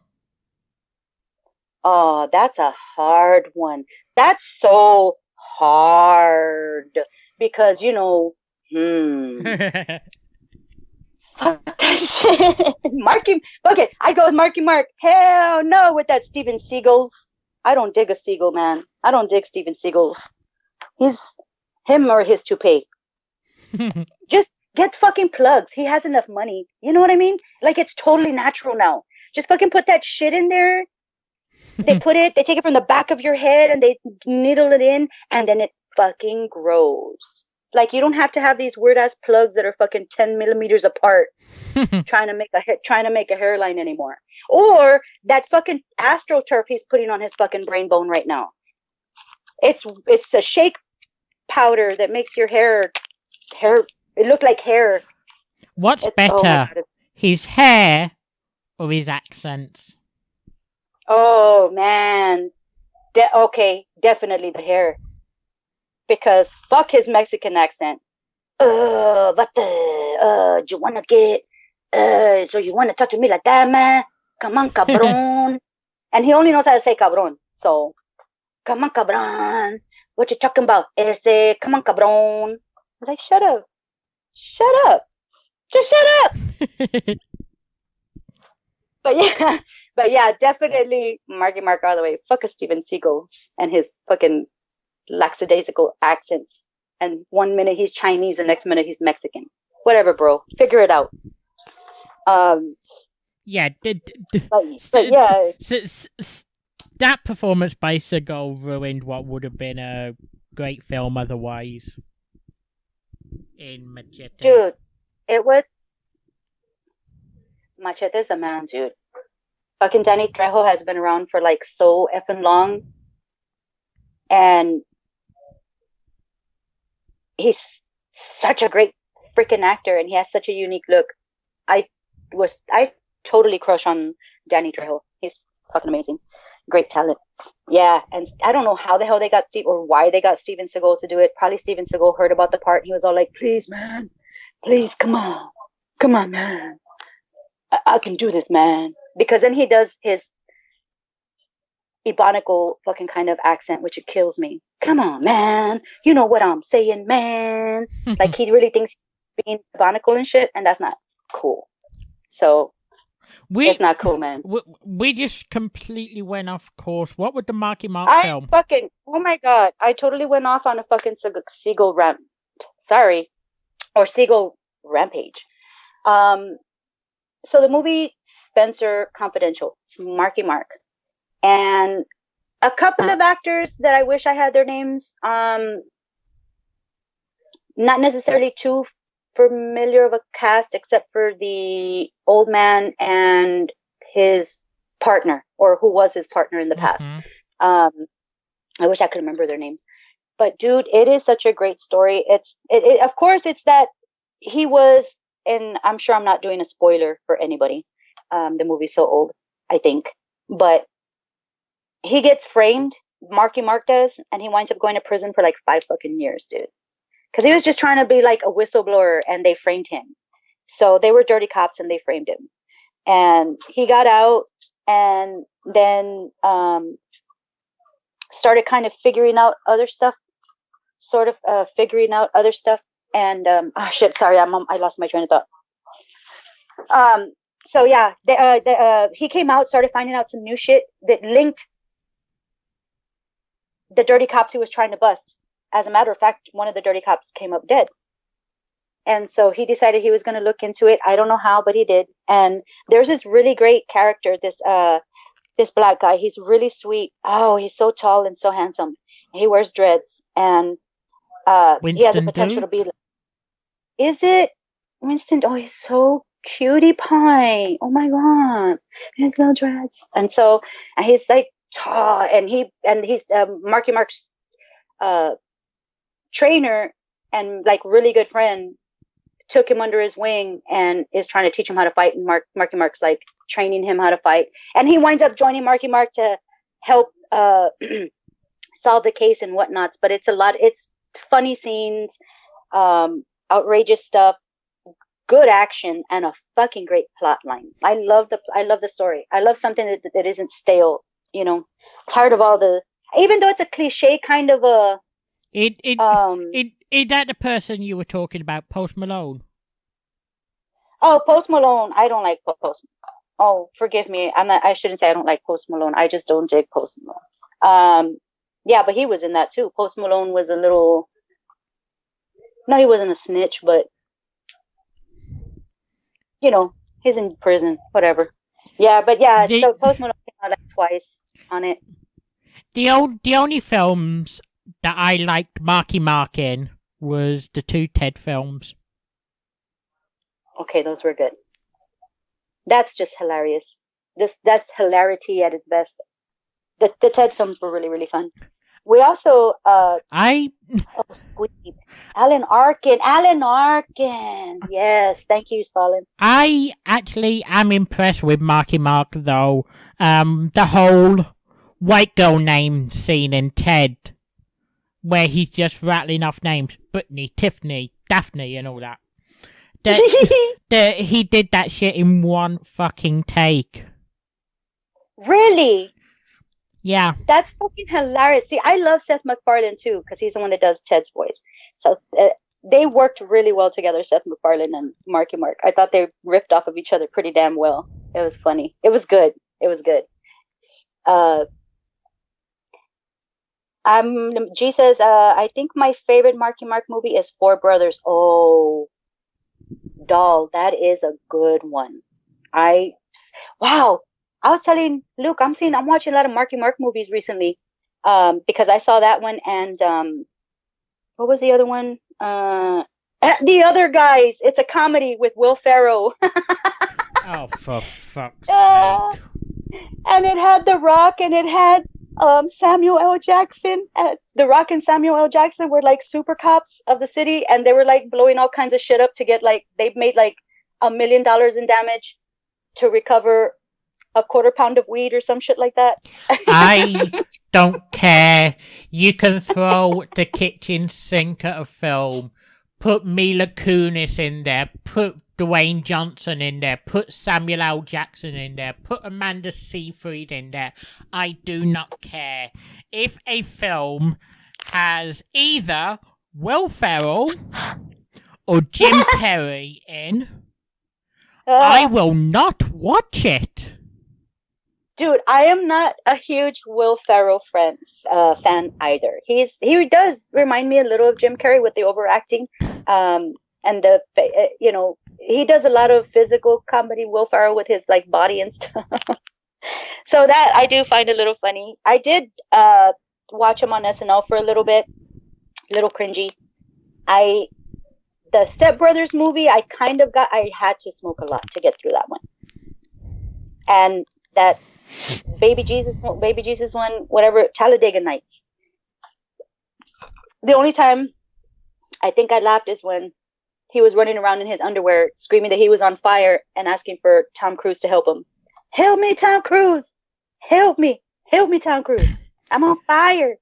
[SPEAKER 2] Oh, that's a hard one. That's so hard because fuck that shit. Marky, okay, I go with Marky Mark. Hell no with that Steven Seagals. I don't dig a Seagal, man. I don't dig Steven Seagals. He's him or his toupee. Just get fucking plugs. He has enough money. You know what I mean? Like, it's totally natural now. Just fucking put that shit in there. They take it from the back of your head and they needle it in, and then it fucking grows. Like, you don't have to have these weird ass plugs that are fucking 10 millimeters apart trying to make a hairline anymore. Or that fucking AstroTurf he's putting on his fucking brain bone right now. It's a shake powder that makes your hair it look like hair.
[SPEAKER 1] What's better, his hair or his accents?
[SPEAKER 2] Oh man, okay, definitely the hair. Because fuck his Mexican accent. But you wanna get, so you wanna talk to me like that, man? Come on, cabron. And he only knows how to say cabron. So, come on, cabron. What you talking about? Ese, come on, cabron. I'm like, shut up. Just shut up. But yeah, definitely Marky Mark all the way. Fuck a Steven Seagal and his fucking lackadaisical accents. And 1 minute he's Chinese, the next minute he's Mexican. Whatever, bro. Figure it out.
[SPEAKER 1] Yeah.
[SPEAKER 2] Yeah.
[SPEAKER 1] That performance by Seagal ruined what would have been a great film otherwise. In Machete.
[SPEAKER 2] Dude, it was... Machete's the man, dude. Fucking Danny Trejo has been around for like so effing long. And he's such a great freaking actor and he has such a unique look. I totally crush on Danny Trejo. He's fucking amazing. Great talent. Yeah, and I don't know how the hell they got Steve or why they got Steven Seagal to do it. Probably Steven Seagal heard about the part. He was all like, "Please, man, please, come on, man, I can do this, man." Because then he does his ebonical fucking kind of accent, which it kills me. Come on, man, you know what I'm saying, man. Like he really thinks he's being ebonical and shit, and that's not cool. So it's not cool, man.
[SPEAKER 1] We just completely went off course. What would the Marky Mark film?
[SPEAKER 2] Oh my god, I totally went off on a fucking Seagal rant. Sorry. Or Seagal rampage. So the movie Spencer Confidential, it's Marky Mark. And a couple of actors that I wish I had their names. Not necessarily too familiar of a cast, except for the old man and his partner, or who was his partner in the past. I wish I could remember their names. But dude, it is such a great story. Of course, it's that he was, and I'm sure I'm not doing a spoiler for anybody. The movie's so old, I think. But he gets framed, Marky Mark does, and he winds up going to prison for like 5 fucking years, dude. Because he was just trying to be like a whistleblower, and they framed him. So they were dirty cops, and they framed him. And he got out, and then started kind of figuring out other stuff. And sorry, I lost my train of thought. So yeah, he came out, started finding out some new shit that linked the dirty cops he was trying to bust. As a matter of fact, one of the dirty cops came up dead. And so he decided he was going to look into it. I don't know how, but he did. And there's this really great character, this black guy. He's really sweet. Oh, he's so tall and so handsome. He wears dreads, and he has a potential to be like, is it Winston? Oh, he's so cutie pie. Oh my god, his little dreads. And he's like tall, and he's Marky Mark's trainer and like really good friend took him under his wing and is trying to teach him how to fight. And Marky Mark's like training him how to fight, and he winds up joining Marky Mark to help solve the case and whatnots. But it's funny scenes, outrageous stuff, good action, and a fucking great plot line. I love the story. I love something that isn't stale. You know, tired of all the, even though it's a cliche kind of a.
[SPEAKER 1] Is that the person you were talking about, Post Malone?
[SPEAKER 2] Oh, Post Malone. I don't like Post. Oh, forgive me. I shouldn't say I don't like Post Malone. I just don't dig Post Malone. Yeah, but he was in that too. Post Malone was a little. No, he wasn't a snitch, but you know, he's in prison. Whatever. Yeah, but yeah. So Post Malone came out like twice on it.
[SPEAKER 1] The only films that I liked Marky Mark in was the 2 Ted films.
[SPEAKER 2] Okay, those were good. That's just hilarious. That's hilarity at its best. The Ted films were really, really fun. We also Squeeb. Alan Arkin. Yes, thank you, Stalin.
[SPEAKER 1] I actually am impressed with Marky Mark though. The whole white girl name scene in Ted, where he's just rattling off names, Brittany, Tiffany, Daphne, and all that. He did that shit in one fucking take.
[SPEAKER 2] Really?
[SPEAKER 1] Yeah.
[SPEAKER 2] That's fucking hilarious. See, I love Seth MacFarlane too, because he's the one that does Ted's voice. So they worked really well together, Seth MacFarlane and Marky Mark. I thought they riffed off of each other pretty damn well. It was funny. It was good. G says, I think my favorite Marky Mark movie is Four Brothers. Oh, doll, that is a good one. Wow. I was telling Luke, I'm watching a lot of Marky Mark movies recently, because I saw that one, and what was the other one? The Other Guys. It's a comedy with Will Ferrell.
[SPEAKER 1] Oh, for fuck's sake!
[SPEAKER 2] And it had The Rock, and it had Samuel L. Jackson. The Rock and Samuel L. Jackson were like super cops of the city, and they were like blowing all kinds of shit up to get like, they made like $1 million in damage to recover a quarter pound of weed or some shit like that.
[SPEAKER 1] I don't care. You can throw the kitchen sink at a film. Put Mila Kunis in there. Put Dwayne Johnson in there. Put Samuel L. Jackson in there. Put Amanda Seyfried in there. I do not care. If a film has either Will Ferrell or Jim Carrey in, I will not watch it.
[SPEAKER 2] Dude, I am not a huge Will Ferrell fan either. He does remind me a little of Jim Carrey with the overacting, and he does a lot of physical comedy. Will Ferrell with his like body and stuff. So that I do find a little funny. I did watch him on SNL for a little bit, a little cringy. The Step Brothers movie, I had to smoke a lot to get through that one, and that Baby Jesus one, whatever, Talladega Nights. The only time I think I laughed is when he was running around in his underwear screaming that he was on fire and asking for Tom Cruise to help him. Help me, Tom Cruise! Help me, Tom Cruise! I'm on fire!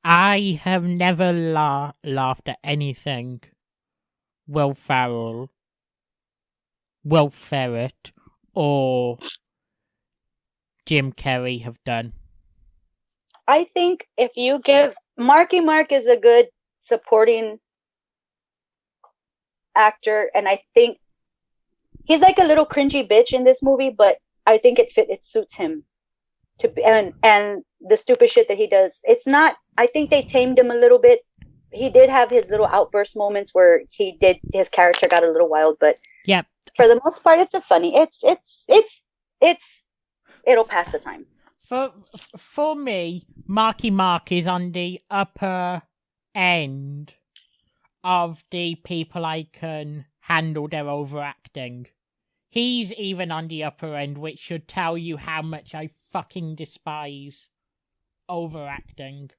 [SPEAKER 1] I have never laughed at anything Will Ferrell, Will Ferret, or Jim Carrey have done.
[SPEAKER 2] I think if you give Marky Mark is a good supporting actor, and I think he's like a little cringy bitch in this movie, but I think it suits him to be, and the stupid shit that he does. It's not. I think they tamed him a little bit. He did have his little outburst moments where his character got a little wild, but
[SPEAKER 1] yeah,
[SPEAKER 2] for the most part, it's it'll pass the time.
[SPEAKER 1] For me, Marky Mark is on the upper end of the people I can handle their overacting. He's even on the upper end, which should tell you how much I fucking despise overacting.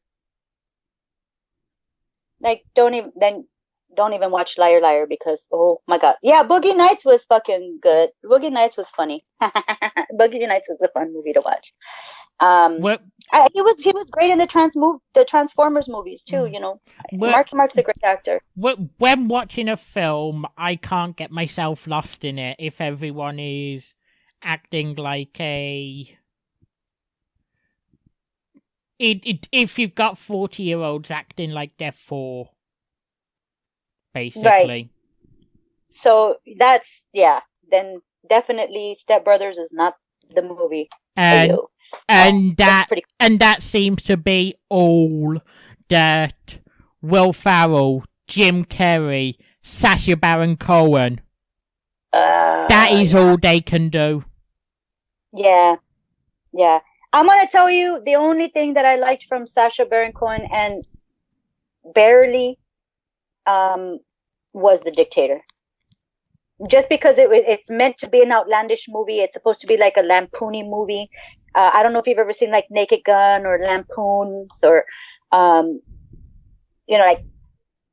[SPEAKER 2] Like, don't even watch Liar Liar because, oh my god. Yeah, Boogie Nights was fucking good. Boogie Nights was funny. Boogie Nights was a fun movie to watch. He was great in the Transformers movies too, you know. Marky Mark's a great actor.
[SPEAKER 1] When watching a film, I can't get myself lost in it if everyone is acting like a... If you've got 40-year-olds acting like they're 4, basically. Right.
[SPEAKER 2] So that's, then definitely Step Brothers is not the movie.
[SPEAKER 1] And that seems to be all that Will Ferrell, Jim Carrey, Sacha Baron Cohen. That is all they can do.
[SPEAKER 2] Yeah. I'm going to tell you the only thing that I liked from Sacha Baron Cohen and barely was The Dictator. Just because it's meant to be an outlandish movie. It's supposed to be like a lampoony movie. I don't know if you've ever seen like Naked Gun or Lampoons or, like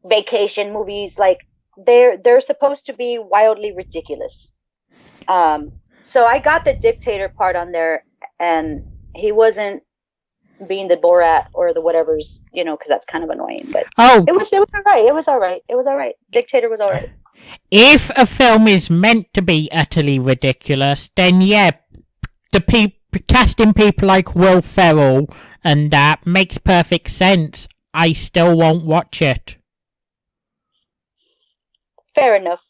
[SPEAKER 2] vacation movies. Like they're supposed to be wildly ridiculous. So I got the Dictator part on there, and he wasn't being the Borat or the whatever's, because that's kind of annoying. But it was all right. It was all right. Dictator was all right.
[SPEAKER 1] If a film is meant to be utterly ridiculous, then casting people like Will Ferrell and that makes perfect sense. I still won't watch it.
[SPEAKER 2] Fair enough.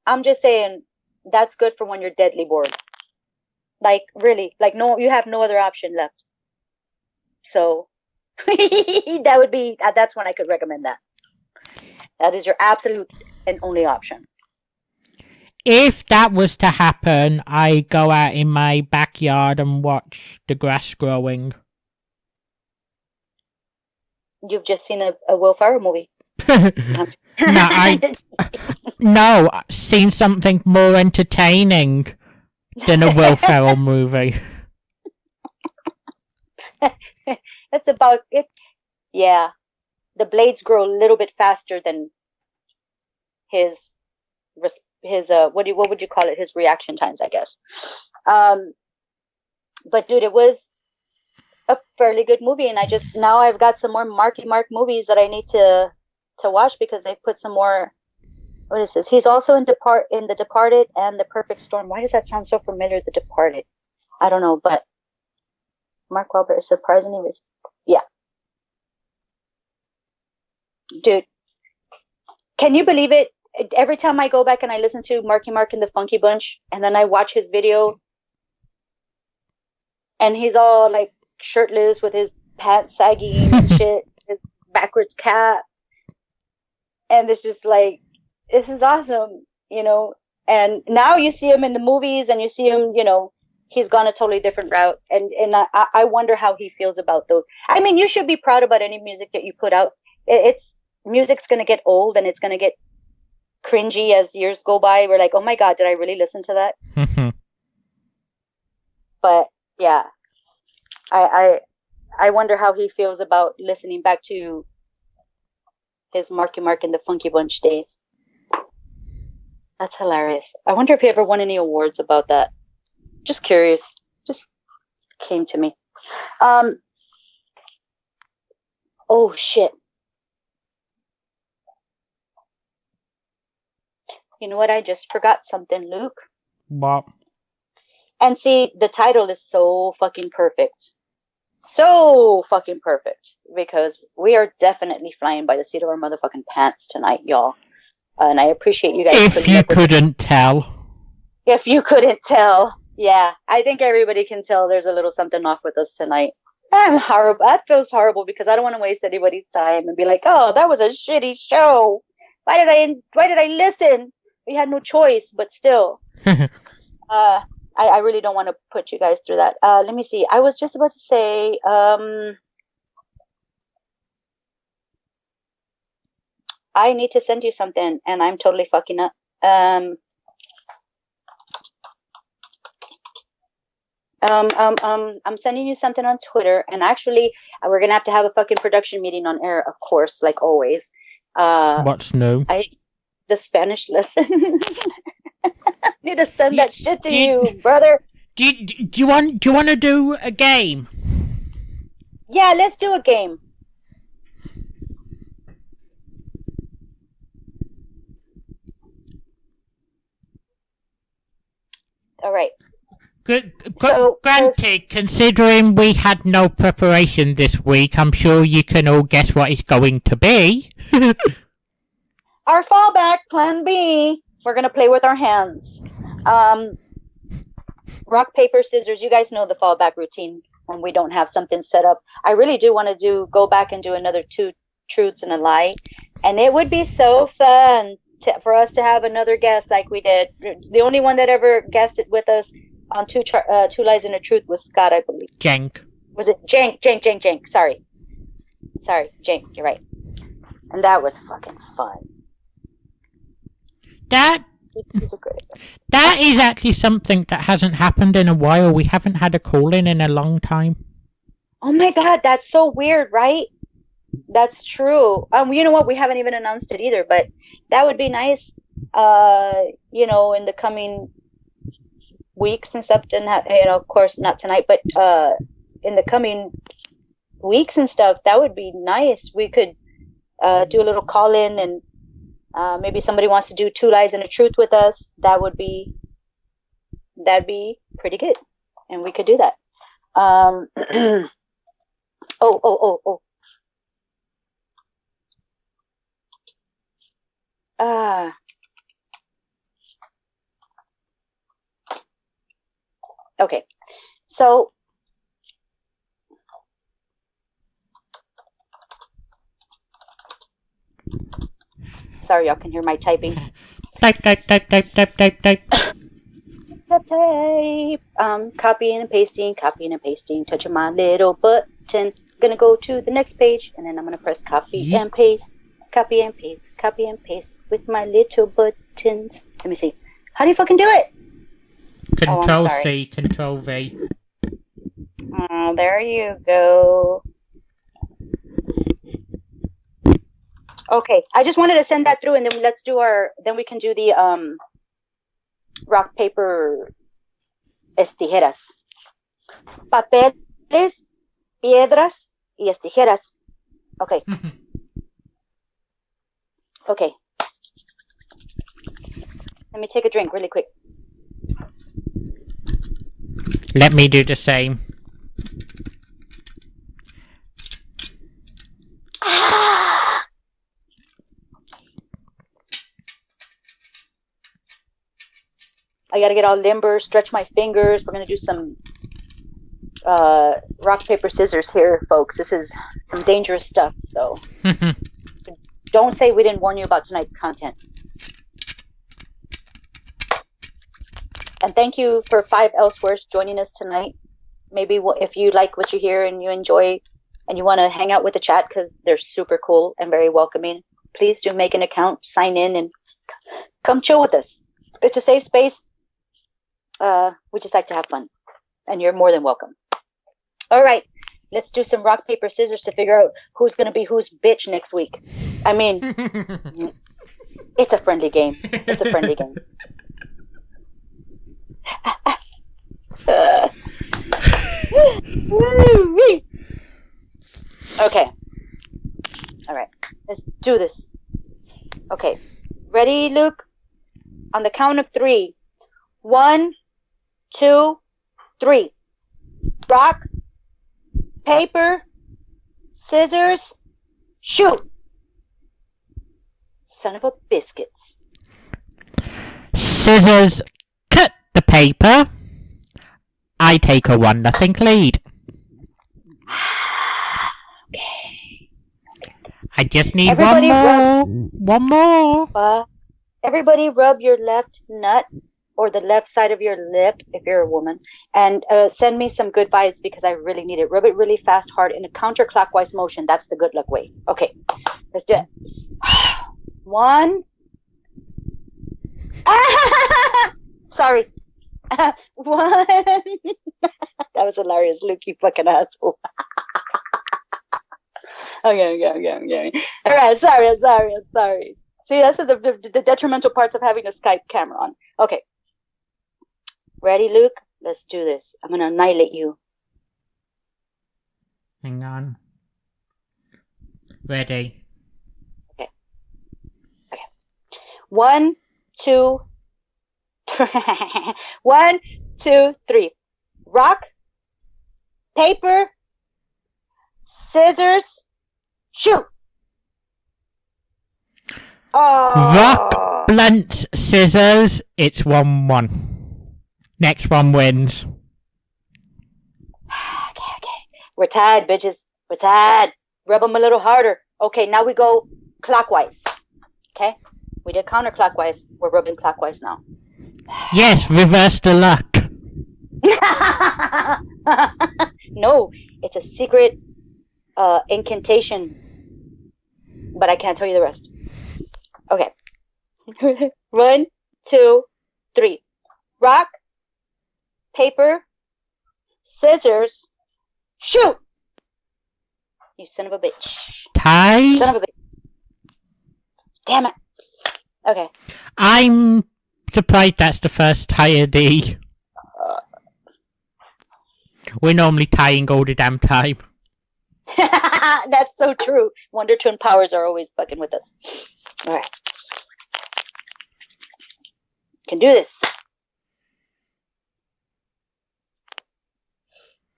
[SPEAKER 2] I'm just saying, that's good for when you're deadly bored. Like, really, like, no, you have no other option left. So, that's when I could recommend that. That is your absolute and only option.
[SPEAKER 1] If that was to happen, I go out in my backyard and watch the grass growing.
[SPEAKER 2] You've just seen a Will Ferrell movie.
[SPEAKER 1] No, I've seen something more entertaining than a Will Ferrell movie.
[SPEAKER 2] That's about it. Yeah. The blades grow a little bit faster than his what would you call it? His reaction times, I guess. But dude, it was a fairly good movie, and now I've got some more Marky Mark movies that I need to watch because they put some more. What is this? He's also in The Departed and The Perfect Storm. Why does that sound so familiar? The Departed. I don't know, but Mark Wahlberg is surprisingly, yeah, dude. Can you believe it? Every time I go back and I listen to Marky Mark and the Funky Bunch, and then I watch his video, and he's all like shirtless with his pants sagging and shit, his backwards cap, and it's just like, this is awesome, you know. And now you see him in the movies, and you see him, you know, he's gone a totally different route, and I wonder how he feels about those. I mean, you should be proud about any music that you put out. Music's gonna get old, and it's gonna get cringy as years go by. We're like, oh my god, did I really listen to that? But yeah, I wonder how he feels about listening back to his Marky Mark and the Funky Bunch days. That's hilarious. I wonder if he ever won any awards about that. Just curious. Just came to me. Oh shit. You know what? I just forgot something, Luke.
[SPEAKER 1] What?
[SPEAKER 2] And see, the title is so fucking perfect. So fucking perfect. Because we are definitely flying by the seat of our motherfucking pants tonight, y'all. And I appreciate you guys.
[SPEAKER 1] If you couldn't tell.
[SPEAKER 2] If you couldn't tell. Yeah, I think everybody can tell there's a little something off with us tonight. I'm horrible. That feels horrible because I don't want to waste anybody's time and be like, oh, that was a shitty show. Why did I listen? We had no choice, but still. I really don't want to put you guys through that. Let me see. I was just about to say, I need to send you something, and I'm totally fucking up. I'm sending you something on Twitter, and actually, we're gonna have to have a fucking production meeting on air, of course, like always.
[SPEAKER 1] What's new?
[SPEAKER 2] The Spanish lesson. I need to send that shit to you, brother.
[SPEAKER 1] Do you want to do a game?
[SPEAKER 2] Yeah, let's do a game. All right.
[SPEAKER 1] Granted, considering we had no preparation this week, I'm sure you can all guess what it's going to be.
[SPEAKER 2] Our fallback, plan B. We're going to play with our hands. Rock, paper, scissors. You guys know the fallback routine when we don't have something set up. I really do want to go back and do another 2 truths and a lie. And it would be so fun for us to have another guest like we did. The only one that ever guested with us on 2 lies and a truth was Scott, I believe.
[SPEAKER 1] Jenk.
[SPEAKER 2] Was it Jenk? Jenk. Sorry, Jenk. You're right. And that was fucking fun. That
[SPEAKER 1] is actually something that hasn't happened in a while. We haven't had a call-in a long time.
[SPEAKER 2] Oh my god, that's so weird, right? That's true. You know what? We haven't even announced it either, but that would be nice. You know, in the coming weeks and stuff. And of course, not tonight, but in the coming weeks and stuff, that would be nice. We could do a little call-in, and maybe somebody wants to do 2 lies and a truth with us. That'd be pretty good, and we could do that. Oh. Okay, so sorry, y'all can hear my typing.
[SPEAKER 1] Type.
[SPEAKER 2] Type. Copying and pasting, touching my little button. Gonna go to the next page, and then I'm gonna press copy and paste with my little buttons. Let me see. How do you fucking do it?
[SPEAKER 1] Control C, Control V.
[SPEAKER 2] Oh, there you go. Okay, I just wanted to send that through, and then we can do the rock, paper, tijeras. Papeles, piedras y tijeras. Okay. Okay. Let me take a drink really quick.
[SPEAKER 1] Let me do the same.
[SPEAKER 2] I gotta get all limber, stretch my fingers. We're gonna do some rock, paper, scissors here, folks. This is some dangerous stuff, so don't say we didn't warn you about tonight's content. And thank you for 5 Elsewheres joining us tonight. Maybe if you like what you hear and you enjoy and you want to hang out with the chat because they're super cool and very welcoming, please do make an account, sign in, and come chill with us. It's a safe space. We just like to have fun, and you're more than welcome. All right, let's do some rock, paper, scissors to figure out who's going to be whose bitch next week. I mean, it's a friendly game. It's a friendly game. Okay. All right, let's do this. Okay, ready, Luke? On the count of 3. 1, 2, 3. Rock, paper, scissors, shoot. Son of a biscuits.
[SPEAKER 1] Scissors cut the paper. I take a 1-0 lead.
[SPEAKER 2] Okay.
[SPEAKER 1] I just need
[SPEAKER 2] Everybody
[SPEAKER 1] one more.
[SPEAKER 2] Everybody rub your left nut or the left side of your lip if you're a woman, and send me some good vibes because I really need it. Rub it really fast, hard, in a counterclockwise motion. That's the good luck way. Okay, let's do it. 1. Sorry. 1. That was hilarious, Luke, you fucking asshole. Okay. All right, sorry. See, that's the detrimental parts of having a Skype camera on. Okay. Ready, Luke? Let's do this. I'm going to annihilate you.
[SPEAKER 1] Hang on. Ready.
[SPEAKER 2] Okay. 1, 2, 3. 1, 2, 3. Rock, paper, scissors, shoot. Oh.
[SPEAKER 1] Rock, blunt, scissors. It's 1-1. Next one wins.
[SPEAKER 2] Okay. We're tied, bitches. We're tied. Rub them a little harder. Okay, now we go clockwise. Okay? We did counterclockwise. We're rubbing clockwise now.
[SPEAKER 1] Yes, reverse the luck.
[SPEAKER 2] No, it's a secret incantation. But I can't tell you the rest. Okay. 1, 2, 3. Rock, paper, scissors, shoot. You son of a bitch.
[SPEAKER 1] Tie?
[SPEAKER 2] Son of a bitch. Damn it. Okay.
[SPEAKER 1] I'm surprised that's the first tie of the... We're normally tying all the damn time.
[SPEAKER 2] That's so true. Wonder Twin Powers are always fucking with us. All right. Can do this.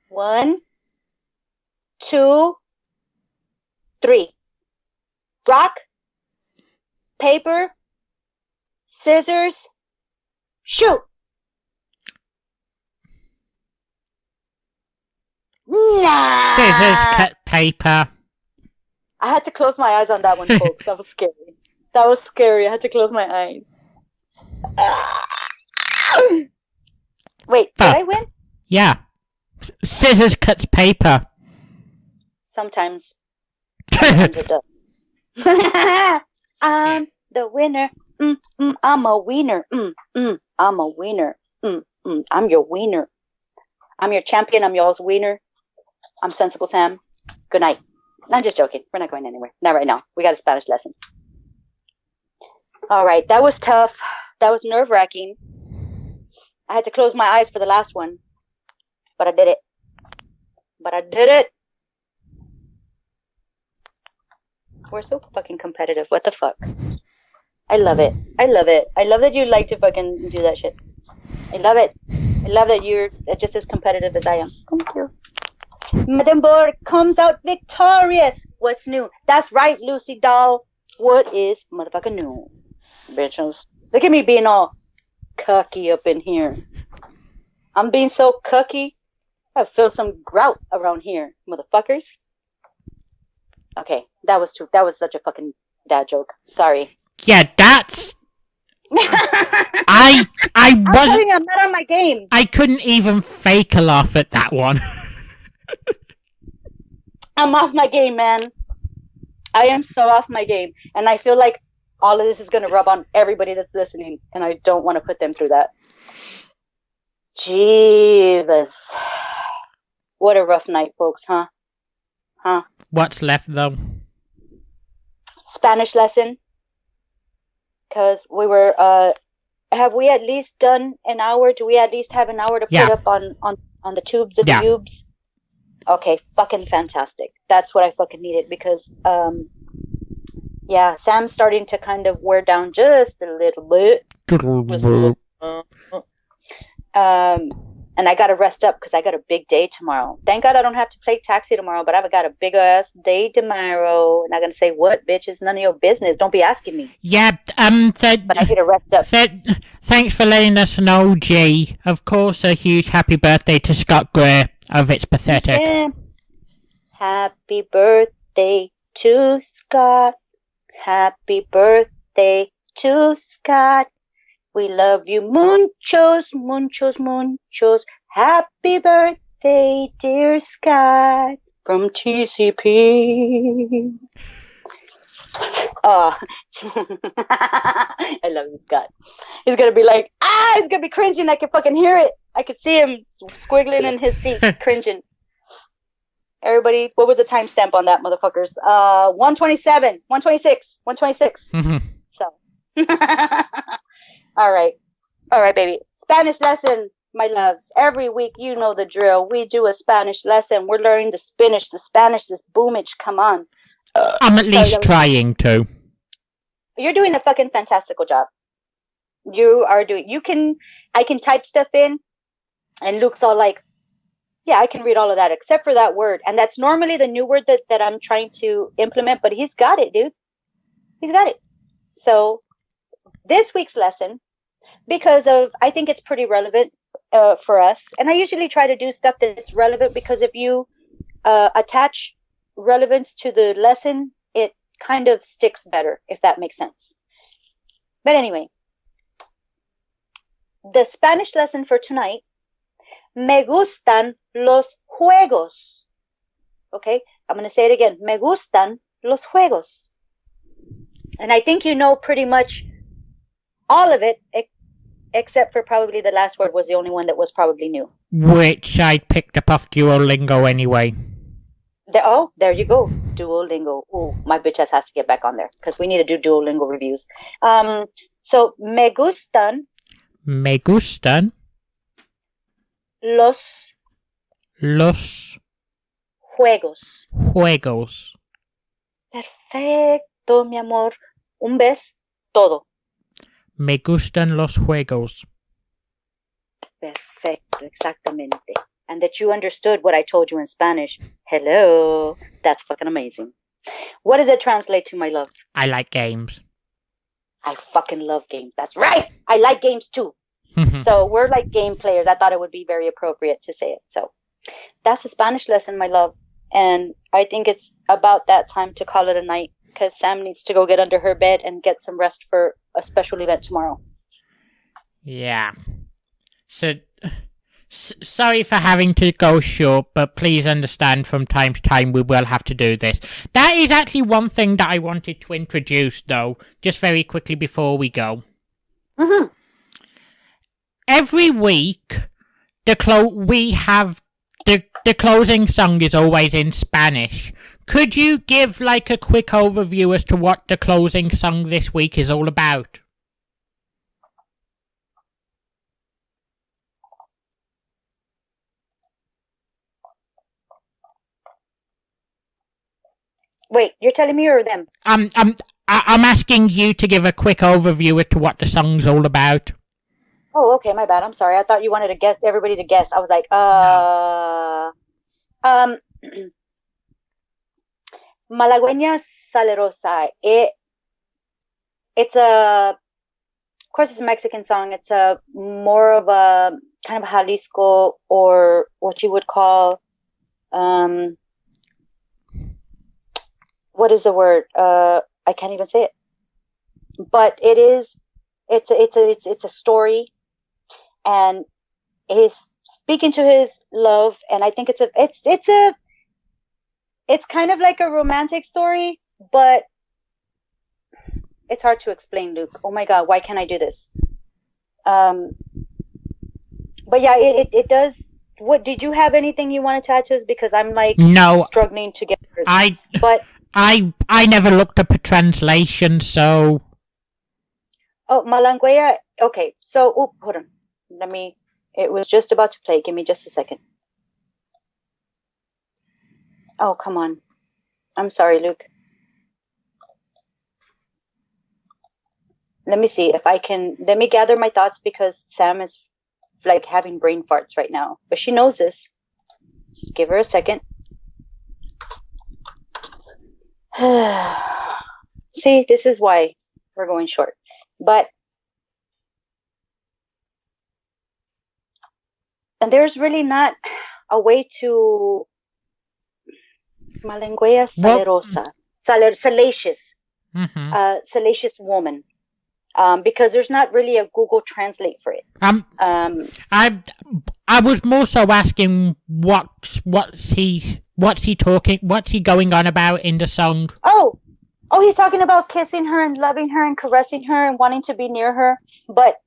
[SPEAKER 2] 1, 2, 3. Rock, paper, scissors, shoot. Nah.
[SPEAKER 1] Scissors cut paper.
[SPEAKER 2] I had to close my eyes on that one, folks. That was scary. I had to close my eyes. Wait, did I win?
[SPEAKER 1] Yeah. Scissors cuts paper.
[SPEAKER 2] Sometimes it does. I'm the winner. I'm a wiener. I'm a wiener. I'm your wiener. I'm your champion. I'm y'all's wiener. I'm Sensible Sam. Good night. I'm just joking. We're not going anywhere. Not right now. We got a Spanish lesson. All right. That was tough. That was nerve-wracking. I had to close my eyes for the last one. But I did it. We're so fucking competitive. What the fuck? I love it. I love that you like to fucking do that shit. I love it. I love that you're just as competitive as I am. Thank you. Madame Boar comes out victorious. What's new? That's right, Lucy doll. What is motherfucking new? Bitches. Look at me being all cucky up in here. I'm being so cucky. I feel some grout around here, motherfuckers. Okay, that was such a fucking dad joke. Sorry.
[SPEAKER 1] Yeah, that's... I'm
[SPEAKER 2] telling you, I'm not on my game.
[SPEAKER 1] I couldn't even fake a laugh at that one.
[SPEAKER 2] I'm off my game, man. I am so off my game. And I feel like all of this is going to rub on everybody that's listening. And I don't want to put them through that. Jeebus. What a rough night, folks, huh?
[SPEAKER 1] What's left, though?
[SPEAKER 2] Spanish lesson. Because we were... have we at least done an hour? Do we at least have an hour to put up on the tubes of the tubes? Okay, fucking fantastic. That's what I fucking needed because, Sam's starting to kind of wear down just a little bit. And I gotta rest up because I got a big day tomorrow. Thank God I don't have to play taxi tomorrow, but I've got a big ass day tomorrow. And I'm gonna say, what, bitch? It's none of your business. Don't be asking me.
[SPEAKER 1] Yeah,
[SPEAKER 2] but I need to rest up.
[SPEAKER 1] Thanks for letting us know, G. Of course, a huge happy birthday to Scott Gray of It's Pathetic.
[SPEAKER 2] Yeah. Happy birthday to Scott. Happy birthday to Scott. We love you muchos, muchos, muchos. Happy birthday, dear Scott. From TCP. Oh. I love you, Scott. He's going to be like, he's going to be cringing. I can fucking hear it. I could see him squiggling in his seat, cringing. Everybody, what was the timestamp on that, motherfuckers? 127, 126, 126.
[SPEAKER 1] Mm-hmm.
[SPEAKER 2] So. All right, baby. Spanish lesson, my loves. Every week, you know the drill. We do a Spanish lesson. We're learning the Spanish, this boomage. Come on.
[SPEAKER 1] I'm at least trying to.
[SPEAKER 2] You're doing a fucking fantastical job. You are doing. I can type stuff in, and Luke's all like, "Yeah, I can read all of that except for that word." And that's normally the new word that I'm trying to implement. But he's got it, dude. He's got it. So. This week's lesson, because I think it's pretty relevant for us. And I usually try to do stuff that's relevant because if you attach relevance to the lesson, it kind of sticks better, if that makes sense. But anyway, the Spanish lesson for tonight, me gustan los juegos. Okay, I'm going to say it again. Me gustan los juegos. And I think you know pretty much all of it, except for probably the last word was the only one that was probably new.
[SPEAKER 1] Which I picked up off Duolingo anyway.
[SPEAKER 2] There you go. Duolingo. Oh, my bitch ass has to get back on there because we need to do Duolingo reviews. So, me gustan.
[SPEAKER 1] Me gustan.
[SPEAKER 2] Los juegos.
[SPEAKER 1] Juegos.
[SPEAKER 2] Perfecto, mi amor. Un beso. Todo.
[SPEAKER 1] Me gustan los juegos.
[SPEAKER 2] Perfecto, exactamente. And that you understood what I told you in Spanish. Hello. That's fucking amazing. What does it translate to, my love?
[SPEAKER 1] I like games.
[SPEAKER 2] I fucking love games. That's right. I like games too. So we're like game players. I thought it would be very appropriate to say it. So that's a Spanish lesson, my love. And I think it's about that time to call it a night. Because Sam needs to go get under her bed and get some rest for a special event tomorrow.
[SPEAKER 1] Yeah. So, sorry for having to go short, but please understand from time to time we will have to do this. That is actually one thing that I wanted to introduce, though, just very quickly before we go.
[SPEAKER 2] Mm-hmm.
[SPEAKER 1] Every week, we have the closing song is always in Spanish. Could you give like a quick overview as to what the closing song this week is all about?
[SPEAKER 2] Wait, you're telling me or them?
[SPEAKER 1] I'm asking you to give a quick overview as to what the song's all about.
[SPEAKER 2] Oh, okay, my bad. I'm sorry. I thought you wanted to guess everybody to guess. I was like, Malagueña Salerosa. It's of course, it's a Mexican song. It's a more of a kind of Jalisco, or what you would call, what is the word? I can't even say it. But it's a story, and he's speaking to his love, and I think it's kind of like a romantic story, but it's hard to explain, Luke. Oh my God, why can't I do this? But yeah, it does. What did you have anything you wanted to add to us? Because I'm like struggling to get through.
[SPEAKER 1] I never looked up a translation, so.
[SPEAKER 2] Oh, Malanguea. Okay, so hold on. It was just about to play. Give me just a second. Oh, come on. I'm sorry, Luke. Let me see if I can. Let me gather my thoughts, because Sam is like having brain farts right now. But she knows this. Just give her a second. See, this is why we're going short. And there's really not a way to. Malenguea salerosa. Salacious.
[SPEAKER 1] Mm-hmm.
[SPEAKER 2] Salacious woman. Because there's not really a Google Translate for it.
[SPEAKER 1] I was more so asking what's he going on about in the song.
[SPEAKER 2] Oh, he's talking about kissing her and loving her and caressing her and wanting to be near her, but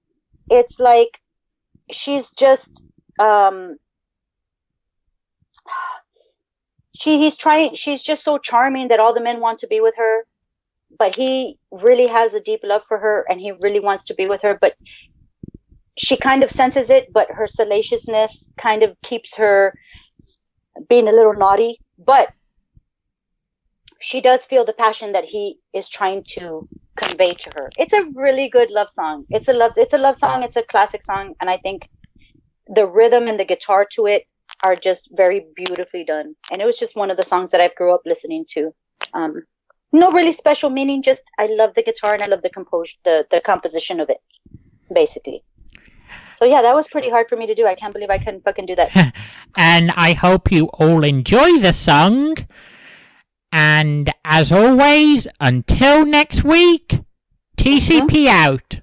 [SPEAKER 2] it's like she's just she's just so charming that all the men want to be with her. But he really has a deep love for her, and he really wants to be with her. But she kind of senses it, but her salaciousness kind of keeps her being a little naughty. But she does feel the passion that he is trying to convey to her. It's a really good love song. It's a love song. It's a classic song, and I think the rhythm and the guitar to it are just very beautifully done. And it was just one of the songs that I grew up listening to. No really special meaning, just I love the guitar and I love the composition of it, basically. So yeah, that was pretty hard for me to do. I can't believe I couldn't fucking do that.
[SPEAKER 1] And I hope you all enjoy the song. And as always, until next week, TCP out.